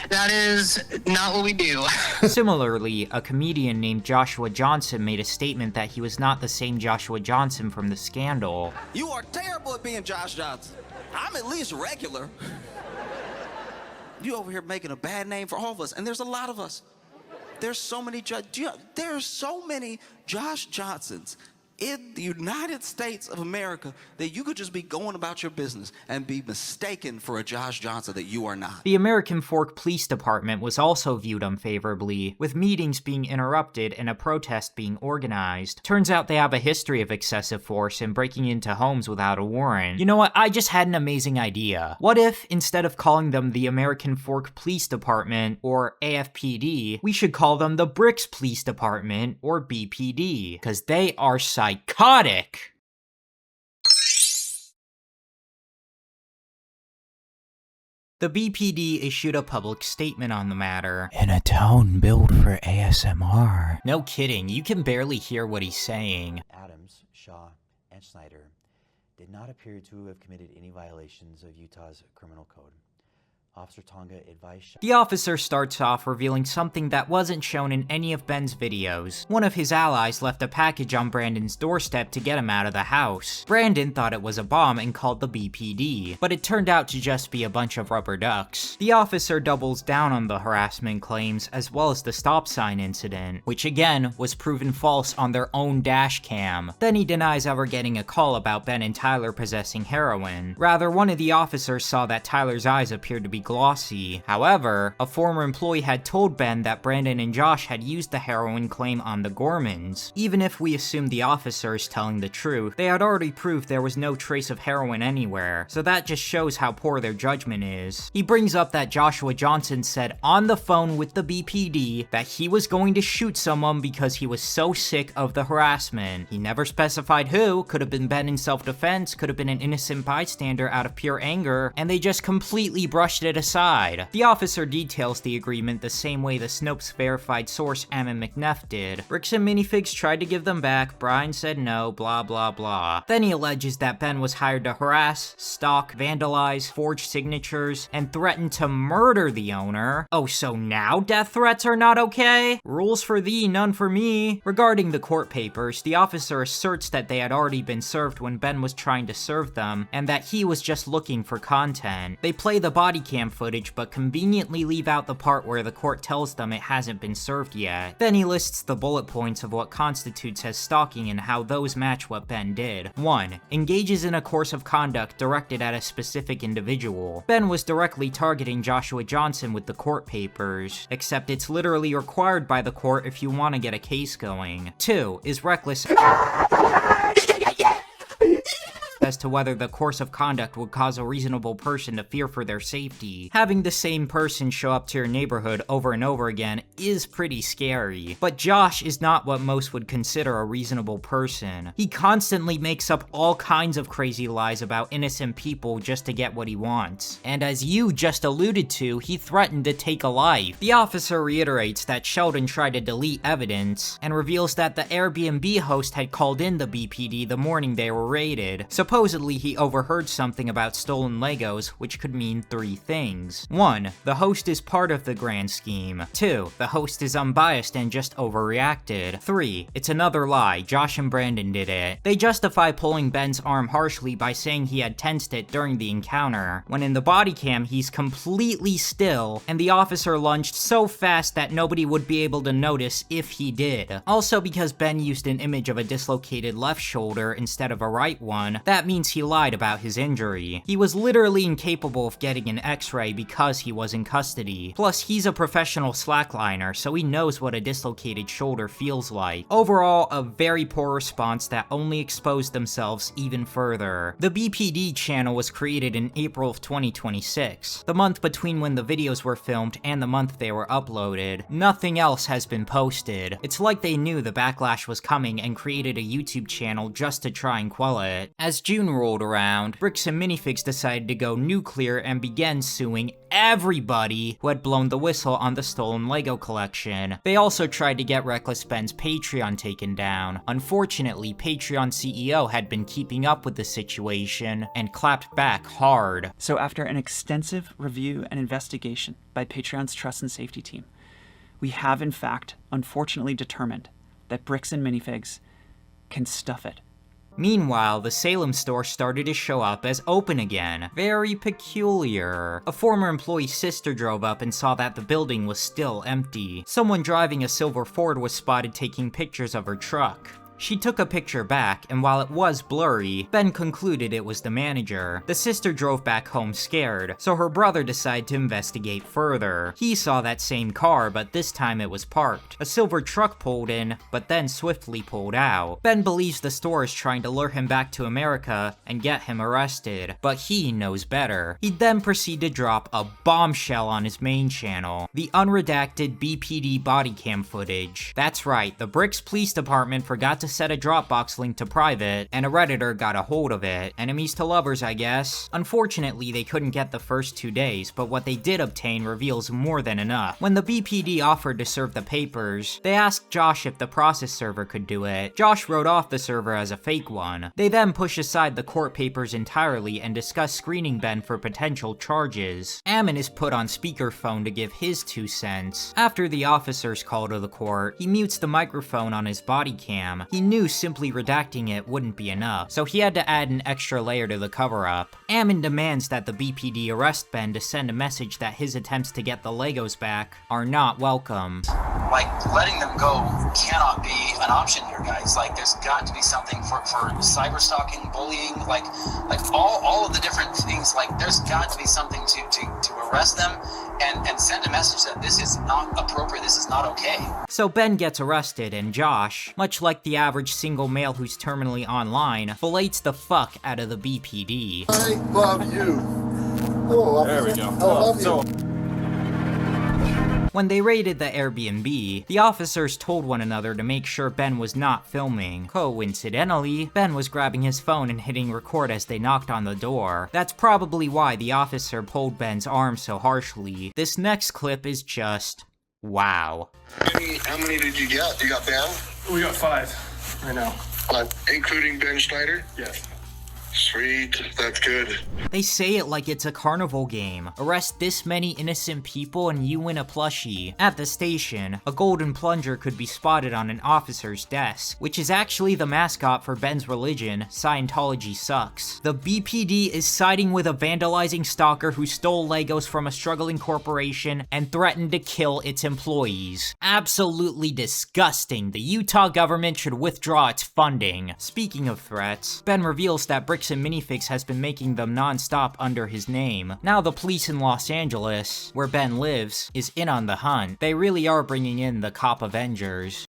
That is not what we do. Similarly, a comedian named Joshua Johnson made a statement that he was not the same Joshua Johnson from the scandal. You are terrible at being Josh Johnson. I'm at least regular. You over here making a bad name for all of us, and there's a lot of us. There's so many Josh Johnsons in the United States of America that you could just be going about your business and be mistaken for a Josh Johnson that you are not. The American Fork Police Department was also viewed unfavorably, with meetings being interrupted and a protest being organized. Turns out they have a history of excessive force and breaking into homes without a warrant. You know what? I just had an amazing idea. What if, instead of calling them the American Fork Police Department, or AFPD, we should call them the Bricks Police Department, or BPD, because they are psychotic. The BPD issued a public statement on the matter, in a tone built for ASMR. No kidding, you can barely hear what he's saying. Adams, Shaw, and Schneider did not appear to have committed any violations of Utah's criminal code. Officer Tonga advised... The officer starts off revealing something that wasn't shown in any of Ben's videos. One of his allies left a package on Brandon's doorstep to get him out of the house. Brandon thought it was a bomb and called the BPD, but it turned out to just be a bunch of rubber ducks. The officer doubles down on the harassment claims as well as the stop sign incident, which again was proven false on their own dash cam. Then he denies ever getting a call about Ben and Tyler possessing heroin. Rather, one of the officers saw that Tyler's eyes appeared to be glossy. However, a former employee had told Ben that Brandon and Josh had used the heroin claim on the Gormans. Even if we assume the officer is telling the truth, they had already proved there was no trace of heroin anywhere, so that just shows how poor their judgment is. He brings up that Joshua Johnson said on the phone with the BPD that he was going to shoot someone because he was so sick of the harassment. He never specified who. Could have been Ben in self-defense, could have been an innocent bystander out of pure anger, and they just completely brushed it it aside. The officer details the agreement the same way the Snopes verified source Ammon McNeff did. Bricks and Minifigs tried to give them back, Bryan said no, blah blah blah. Then he alleges that Ben was hired to harass, stalk, vandalize, forge signatures, and threaten to murder the owner. Oh, so now death threats are not okay? Rules for thee, none for me. Regarding the court papers, the officer asserts that they had already been served when Ben was trying to serve them, and that he was just looking for content. They play the body cam footage, but conveniently leave out the part where the court tells them it hasn't been served yet. Then he lists the bullet points of what constitutes as stalking and how those match what Ben did. 1. Engages in a course of conduct directed at a specific individual. Ben was directly targeting Joshua Johnson with the court papers, except it's literally required by the court if you want to get a case going. 2. Is reckless as to whether the course of conduct would cause a reasonable person to fear for their safety. Having the same person show up to your neighborhood over and over again is pretty scary. But Josh is not what most would consider a reasonable person. He constantly makes up all kinds of crazy lies about innocent people just to get what he wants. And as you just alluded to, he threatened to take a life. The officer reiterates that Sheldon tried to delete evidence, and reveals that the Airbnb host had called in the BPD the morning they were raided. Supposedly, he overheard something about stolen Legos, which could mean 3 things. 1. The host is part of the grand scheme. 2. The host is unbiased and just overreacted. 3. It's another lie. Josh and Brandon did it. They justify pulling Ben's arm harshly by saying he had tensed it during the encounter, when in the body cam he's completely still, and the officer lunged so fast that nobody would be able to notice if he did. Also, because Ben used an image of a dislocated left shoulder instead of a right one, that means he lied about his injury. He was literally incapable of getting an x-ray because he was in custody. Plus, he's a professional slackliner, so he knows what a dislocated shoulder feels like. Overall, a very poor response that only exposed themselves even further. The BPD channel was created in April of 2026, the month between when the videos were filmed and the month they were uploaded. Nothing else has been posted. It's like they knew the backlash was coming and created a YouTube channel just to try and quell it. As June rolled around, Bricks and Minifigs decided to go nuclear and began suing everybody who had blown the whistle on the stolen Lego collection. They also tried to get Reckless Ben's Patreon taken down. Unfortunately, Patreon CEO had been keeping up with the situation and clapped back hard. So after an extensive review and investigation by Patreon's Trust and Safety team, we have in fact unfortunately determined that Bricks and Minifigs can stuff it. Meanwhile, the Salem store started to show up as open again. Very peculiar. A former employee's sister drove up and saw that the building was still empty. Someone driving a silver Ford was spotted taking pictures of her truck. She took a picture back, and while it was blurry, Ben concluded it was the manager. The sister drove back home scared, so her brother decided to investigate further. He saw that same car, but this time it was parked. A silver truck pulled in, but then swiftly pulled out. Ben believes the store is trying to lure him back to America and get him arrested, but he knows better. He'd then proceed to drop a bombshell on his main channel, the unredacted BPD body cam footage. That's right, the Bricks Police Department forgot to set a Dropbox link to private, and a Redditor got a hold of it. Enemies to lovers, I guess. Unfortunately, they couldn't get the first 2 days, but what they did obtain reveals more than enough. When the BPD offered to serve the papers, they asked Josh if the process server could do it. Josh wrote off the server as a fake one. They then push aside the court papers entirely and discuss screening Ben for potential charges. Ammon is put on speakerphone to give his 2 cents. After the officers call to the court, he mutes the microphone on his body cam. He knew simply redacting it wouldn't be enough, so he had to add an extra layer to the cover-up. Ammon demands that the BPD arrest Ben to send a message that his attempts to get the Legos back are not welcome. Like, letting them go cannot be an option here, guys. Like, there's got to be something for cyber stalking, bullying, like all of the different things. Like, there's got to be something to arrest them and send a message that this is not appropriate, this is not okay. So Ben gets arrested, and Josh, much like the average single male who's terminally online, fillets the fuck out of the BPD. I love you. Oh, There we go. I love you. When they raided the Airbnb, the officers told one another to make sure Ben was not filming. Coincidentally, Ben was grabbing his phone and hitting record as they knocked on the door. That's probably why the officer pulled Ben's arm so harshly. This next clip is just wow. How many did you get? You got Ben? We got 5 right now. Including Ben Schneider? Yes. Sweet, that's good. They say it like it's a carnival game. Arrest this many innocent people and you win a plushie. At the station, a golden plunger could be spotted on an officer's desk, which is actually the mascot for Ben's religion, Scientology sucks. The BPD is siding with a vandalizing stalker who stole Legos from a struggling corporation and threatened to kill its employees. Absolutely disgusting. The Utah government should withdraw its funding. Speaking of threats, Ben reveals that Bricks Minifigs has been making them non-stop under his name. Now the police in Los Angeles, where Ben lives, is in on the hunt. They really are bringing in the cop Avengers.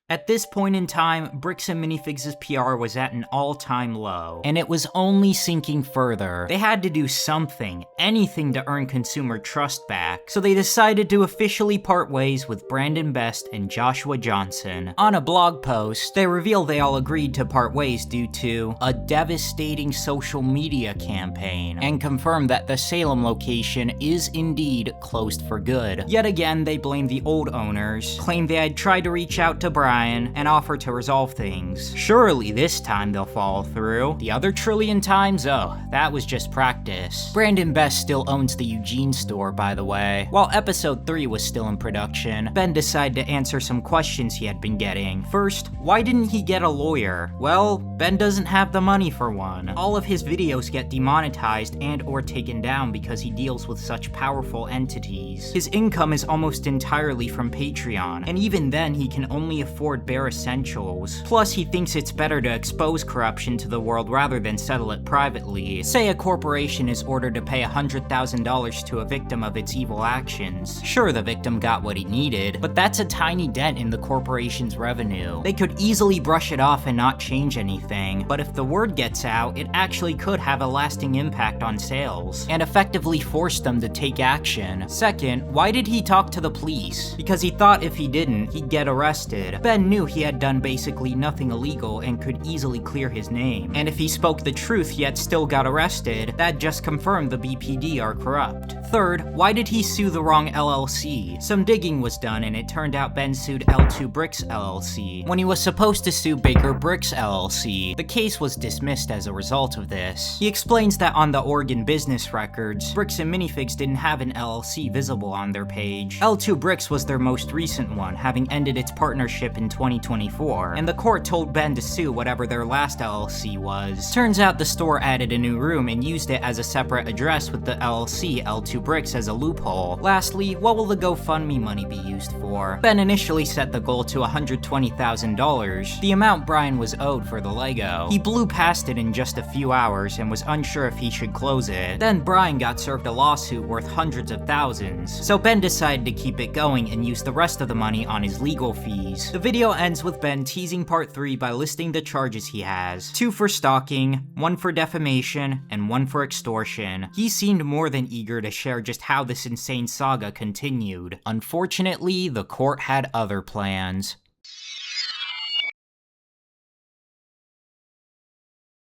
At this point in time, Bricks Minifigs' PR was at an all-time low, and it was only sinking further. They had to do something, anything to earn consumer trust back, so they decided to officially part ways with Brandon Best and Joshua Johnson. On a blog post, they reveal they all agreed to part ways due to a devastating social media campaign, and confirm that the Salem location is indeed closed for good. Yet again, they blame the old owners, claim they had tried to reach out to Bryan, and offer to resolve things. Surely this time they'll follow through. The other trillion times? Oh, that was just practice. Brandon Best still owns the Eugene store, by the way. While episode 3 was still in production, Ben decided to answer some questions he had been getting. First, why didn't he get a lawyer? Well, Ben doesn't have the money for one. All of his videos get demonetized and or taken down because he deals with such powerful entities. His income is almost entirely from Patreon, and even then he can only afford bare essentials. Plus, he thinks it's better to expose corruption to the world rather than settle it privately. Say a corporation is ordered to pay $100,000 to a victim of its evil actions. Sure, the victim got what he needed, but that's a tiny dent in the corporation's revenue. They could easily brush it off and not change anything, but if the word gets out, it actually could have a lasting impact on sales, and effectively force them to take action. Second, why did he talk to the police? Because he thought if he didn't, he'd get arrested. Ben knew he had done basically nothing illegal and could easily clear his name. And if he spoke the truth yet still got arrested, that just confirmed the BPD are corrupt. Third, why did he sue the wrong LLC? Some digging was done and it turned out Ben sued L2 Bricks LLC when he was supposed to sue Baker Bricks LLC. The case was dismissed as a result of this. He explains that on the Oregon business records, Bricks Minifigs didn't have an LLC visible on their page. L2 Bricks was their most recent one, having ended its partnership in 2024, and the court told Ben to sue whatever their last LLC was. Turns out the store added a new room and used it as a separate address with the LLC L2 Bricks as a loophole. Lastly, what will the GoFundMe money be used for? Ben initially set the goal to $120,000, the amount Bryan was owed for the Lego. He blew past it in just a few hours and was unsure if he should close it. Then Bryan got served a lawsuit worth hundreds of thousands, so Ben decided to keep it going and use the rest of the money on his legal fees. The video ends with Ben teasing part 3 by listing the charges he has. 2 for stalking, 1 for defamation, and 1 for extortion. He seemed more than eager to share just how this insane saga continued. Unfortunately, the court had other plans.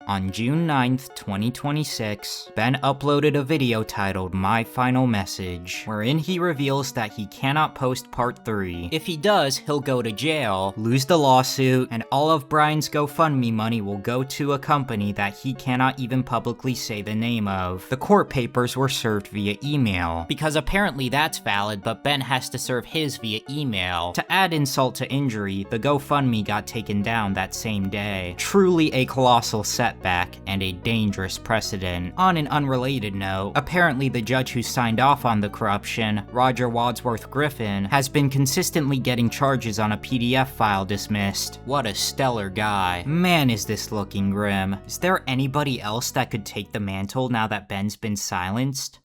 On June 9th, 2026, Ben uploaded a video titled My Final Message, wherein he reveals that he cannot post part 3. If he does, he'll go to jail, lose the lawsuit, and all of Bryan's GoFundMe money will go to a company that he cannot even publicly say the name of. The court papers were served via email, because apparently that's valid, but Ben has to serve his via email. To add insult to injury, the GoFundMe got taken down that same day. Truly a colossal setback and a dangerous precedent. On an unrelated note, apparently the judge who signed off on the corruption, Roger Wadsworth Griffin, has been consistently getting charges on a PDF file dismissed. What a stellar guy. Man, is this looking grim. Is there anybody else that could take the mantle now that Ben's been silenced?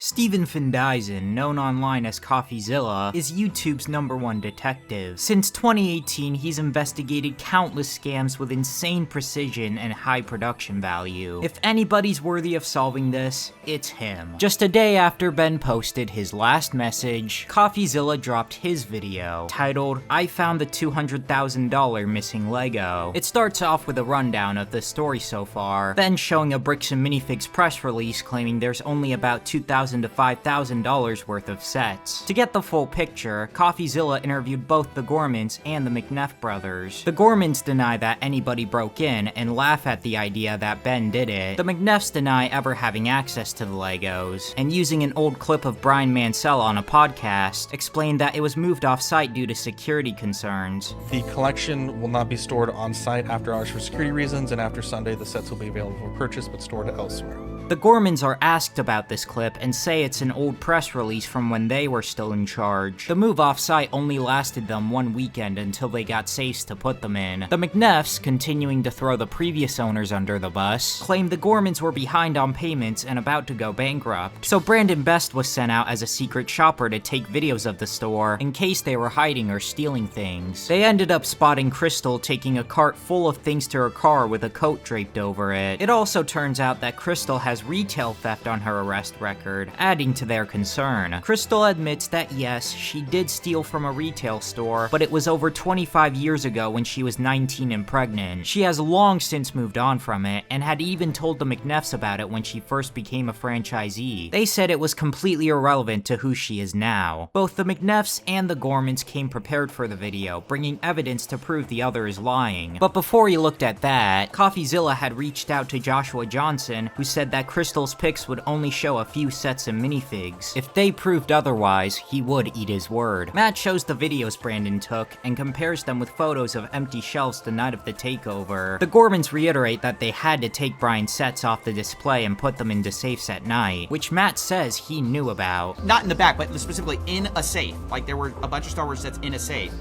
Steven Findeisen, known online as CoffeeZilla, is YouTube's #1 detective. Since 2018, he's investigated countless scams with insane precision and high production value. If anybody's worthy of solving this, it's him. Just a day after Ben posted his last message, CoffeeZilla dropped his video, titled, "I found the $200,000 missing Lego." It starts off with a rundown of the story so far, then showing a Bricks Minifigs press release claiming there's only about $2,000 to $5,000 worth of sets. To get the full picture, CoffeeZilla interviewed both the Gormans and the McNeff brothers. The Gormans deny that anybody broke in and laugh at the idea that Ben did it. The McNeffs deny ever having access to the Legos, and using an old clip of Bryan Mansell on a podcast, explained that it was moved off-site due to security concerns. The collection will not be stored on-site after hours for security reasons, and after Sunday the sets will be available for purchase but stored elsewhere. The Gormans are asked about this clip and say it's an old press release from when they were still in charge. The move off-site only lasted them one weekend until they got safes to put them in. The McNeffs, continuing to throw the previous owners under the bus, claimed the Gormans were behind on payments and about to go bankrupt. So Brandon Best was sent out as a secret shopper to take videos of the store in case they were hiding or stealing things. They ended up spotting Crystal taking a cart full of things to her car with a coat draped over it. It also turns out that Crystal has retail theft on her arrest record, adding to their concern. Crystal admits that yes, she did steal from a retail store, but it was over 25 years ago when she was 19 and pregnant. She has long since moved on from it, and had even told the McNeffs about it when she first became a franchisee. They said it was completely irrelevant to who she is now. Both the McNeffs and the Gormans came prepared for the video, bringing evidence to prove the other is lying. But before he looked at that, CoffeeZilla had reached out to Joshua Johnson, who said that Crystal's pics would only show a few sets of minifigs. If they proved otherwise, he would eat his word. Matt shows the videos Brandon took and compares them with photos of empty shelves the night of the takeover. The Gormans reiterate that they had to take Bryan's sets off the display and put them into safes at night, which Matt says he knew about. Not in the back, but specifically in a safe. Like there were a bunch of Star Wars sets in a safe.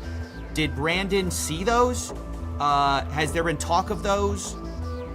Did Brandon see those? Has there been talk of those?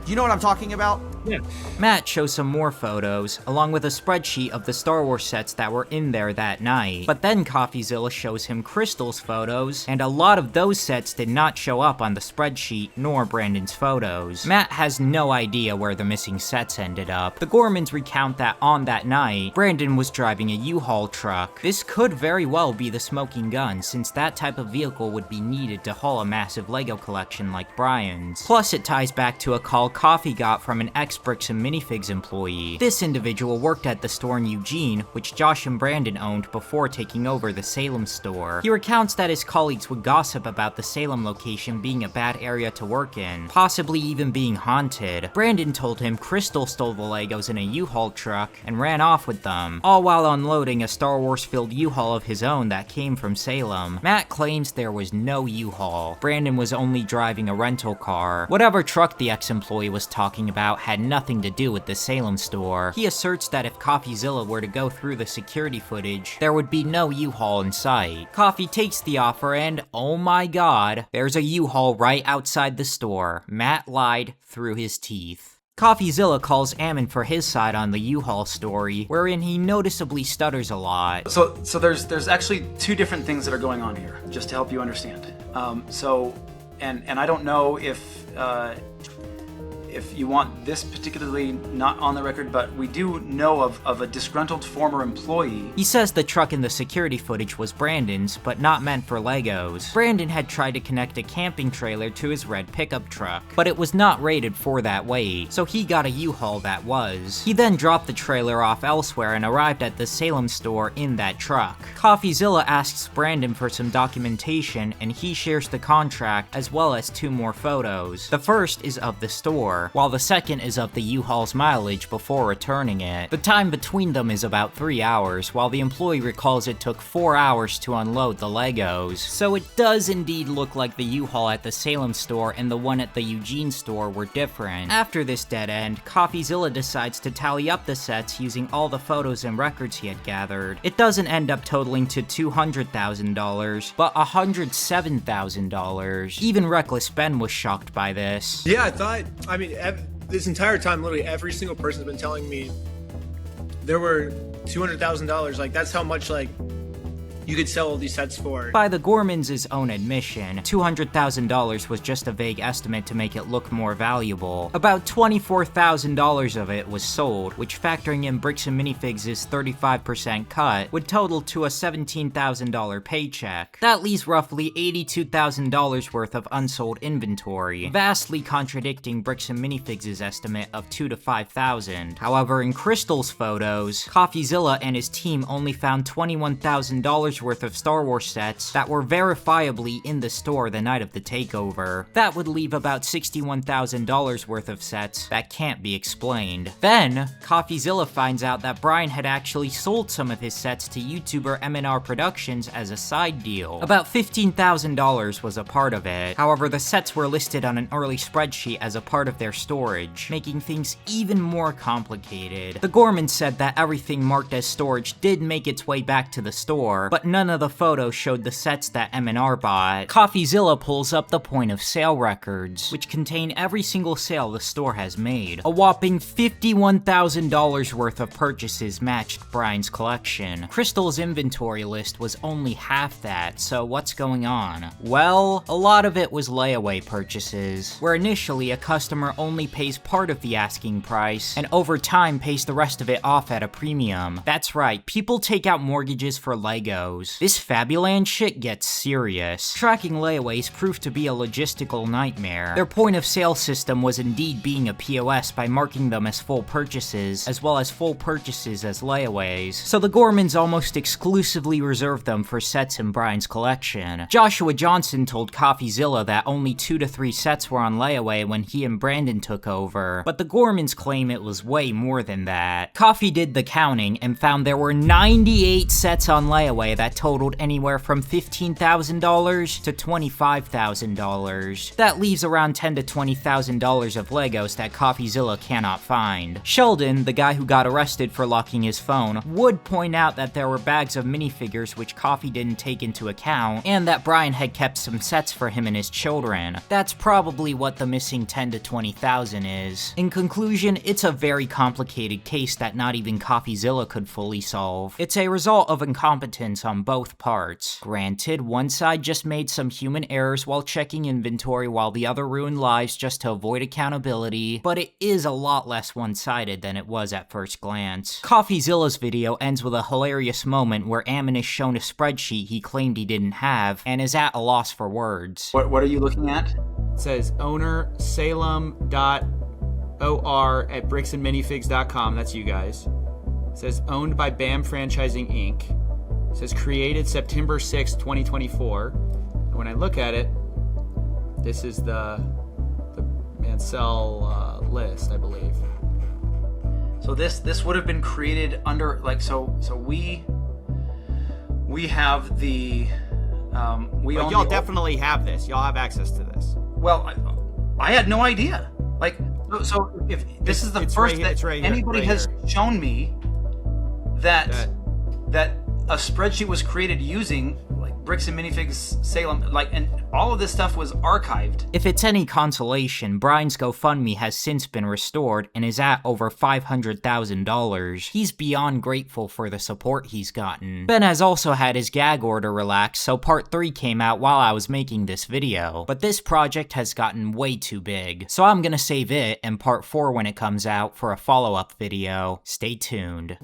Do you know what I'm talking about? Yeah. Matt shows some more photos, along with a spreadsheet of the Star Wars sets that were in there that night. But then CoffeeZilla shows him Crystal's photos, and a lot of those sets did not show up on the spreadsheet, nor Brandon's photos. Matt has no idea where the missing sets ended up. The Gormans recount that on that night, Brandon was driving a U-Haul truck. This could very well be the smoking gun, since that type of vehicle would be needed to haul a massive Lego collection like Bryan's. Plus, it ties back to a call Coffee got from an Bricks and Minifigs employee. This individual worked at the store in Eugene, which Josh and Brandon owned before taking over the Salem store. He recounts that his colleagues would gossip about the Salem location being a bad area to work in, possibly even being haunted. Brandon told him Crystal stole the Legos in a U-Haul truck and ran off with them, all while unloading a Star Wars-filled U-Haul of his own that came from Salem. Matt claims there was no U-Haul. Brandon was only driving a rental car. Whatever truck the ex-employee was talking about had nothing to do with the Salem store. He asserts that if CoffeeZilla were to go through the security footage, there would be no U-Haul in sight. Coffee takes the offer and, oh my god, there's a U-Haul right outside the store. Matt lied through his teeth. CoffeeZilla calls Ammon for his side on the U-Haul story, wherein he noticeably stutters a lot. So there's actually two different things that are going on here, just to help you understand. And I don't know if you want this particularly not on the record, but we do know of a disgruntled former employee. He says the truck in the security footage was Brandon's, but not meant for Legos. Brandon had tried to connect a camping trailer to his red pickup truck, but it was not rated for that weight, so he got a U-Haul that was. He then dropped the trailer off elsewhere and arrived at the Salem store in that truck. CoffeeZilla asks Brandon for some documentation, and he shares the contract as well as 2 more photos. The first is of the store, while the second is of the U-Haul's mileage before returning it. The time between them is about 3 hours, while the employee recalls it took 4 hours to unload the Legos. So it does indeed look like the U-Haul at the Salem store and the one at the Eugene store were different. After this dead end, CoffeeZilla decides to tally up the sets using all the photos and records he had gathered. It doesn't end up totaling to $200,000, but $107,000. Even Reckless Ben was shocked by this. Yeah, I mean, this entire time, literally every single person has been telling me there were $200,000. Like, that's how much, like, you could sell all these sets for. By the Gormans' own admission, $200,000 was just a vague estimate to make it look more valuable. About $24,000 of it was sold, which, factoring in Bricks Minifigs' 35% cut, would total to a $17,000 paycheck. That leaves roughly $82,000 worth of unsold inventory, vastly contradicting Bricks Minifigs' estimate of $2,000 to $5,000. However, in Crystal's photos, CoffeeZilla and his team only found $21,000 worth of Star Wars sets that were verifiably in the store the night of the takeover. That would leave about $61,000 worth of sets that can't be explained. Then, CoffeeZilla finds out that Bryan had actually sold some of his sets to YouTuber M&R Productions as a side deal. About $15,000 was a part of it. However, the sets were listed on an early spreadsheet as a part of their storage, making things even more complicated. The Gormans said that everything marked as storage did make its way back to the store, but none of the photos showed the sets that M&R bought. CoffeeZilla pulls up the point of sale records, which contain every single sale the store has made. A whopping $51,000 worth of purchases matched Bryan's collection. Crystal's inventory list was only half that, so what's going on? Well, a lot of it was layaway purchases, where initially a customer only pays part of the asking price, and over time pays the rest of it off at a premium. That's right, people take out mortgages for Legos. This Fabuland shit gets serious. Tracking layaways proved to be a logistical nightmare. Their point of sale system was indeed being a POS by marking them as full purchases, as well as full purchases as layaways, so the Gormans almost exclusively reserved them for sets in Bryan's collection. Joshua Johnson told CoffeeZilla that only 2 to 3 sets were on layaway when he and Brandon took over, but the Gormans claim it was way more than that. Coffee did the counting and found there were 98 sets on layaway that totaled anywhere from $15,000 to $25,000. That leaves around $10,000 to $20,000 of Legos that CoffeeZilla cannot find. Sheldon, the guy who got arrested for locking his phone, would point out that there were bags of minifigures which Coffee didn't take into account, and that Bryan had kept some sets for him and his children. That's probably what the missing $10,000 to $20,000 is. In conclusion, it's a very complicated case that not even CoffeeZilla could fully solve. It's a result of incompetence on both parts. Granted, one side just made some human errors while checking inventory while the other ruined lives just to avoid accountability, but it is a lot less one-sided than it was at first glance. CoffeeZilla's video ends with a hilarious moment where Ammon is shown a spreadsheet he claimed he didn't have and is at a loss for words. What are you looking at? It says owner salem.or at bricksandminifigs.com. That's you guys. It says owned by BAM Franchising Inc. It says created September 6, 2024. And when I look at it, this is the Mansell list, I believe. So this would have been created under so we have the y'all definitely have this. Y'all have access to this. Well, I had no idea. So if this is the first that anybody has shown me that a spreadsheet was created using Bricks and Minifigs Salem, and all of this stuff was archived. If it's any consolation, Bryan's GoFundMe has since been restored and is at over $500,000. He's beyond grateful for the support he's gotten. Ben has also had his gag order relaxed, so part 3 came out while I was making this video. But this project has gotten way too big, so I'm gonna save it and part 4 when it comes out for a follow-up video. Stay tuned.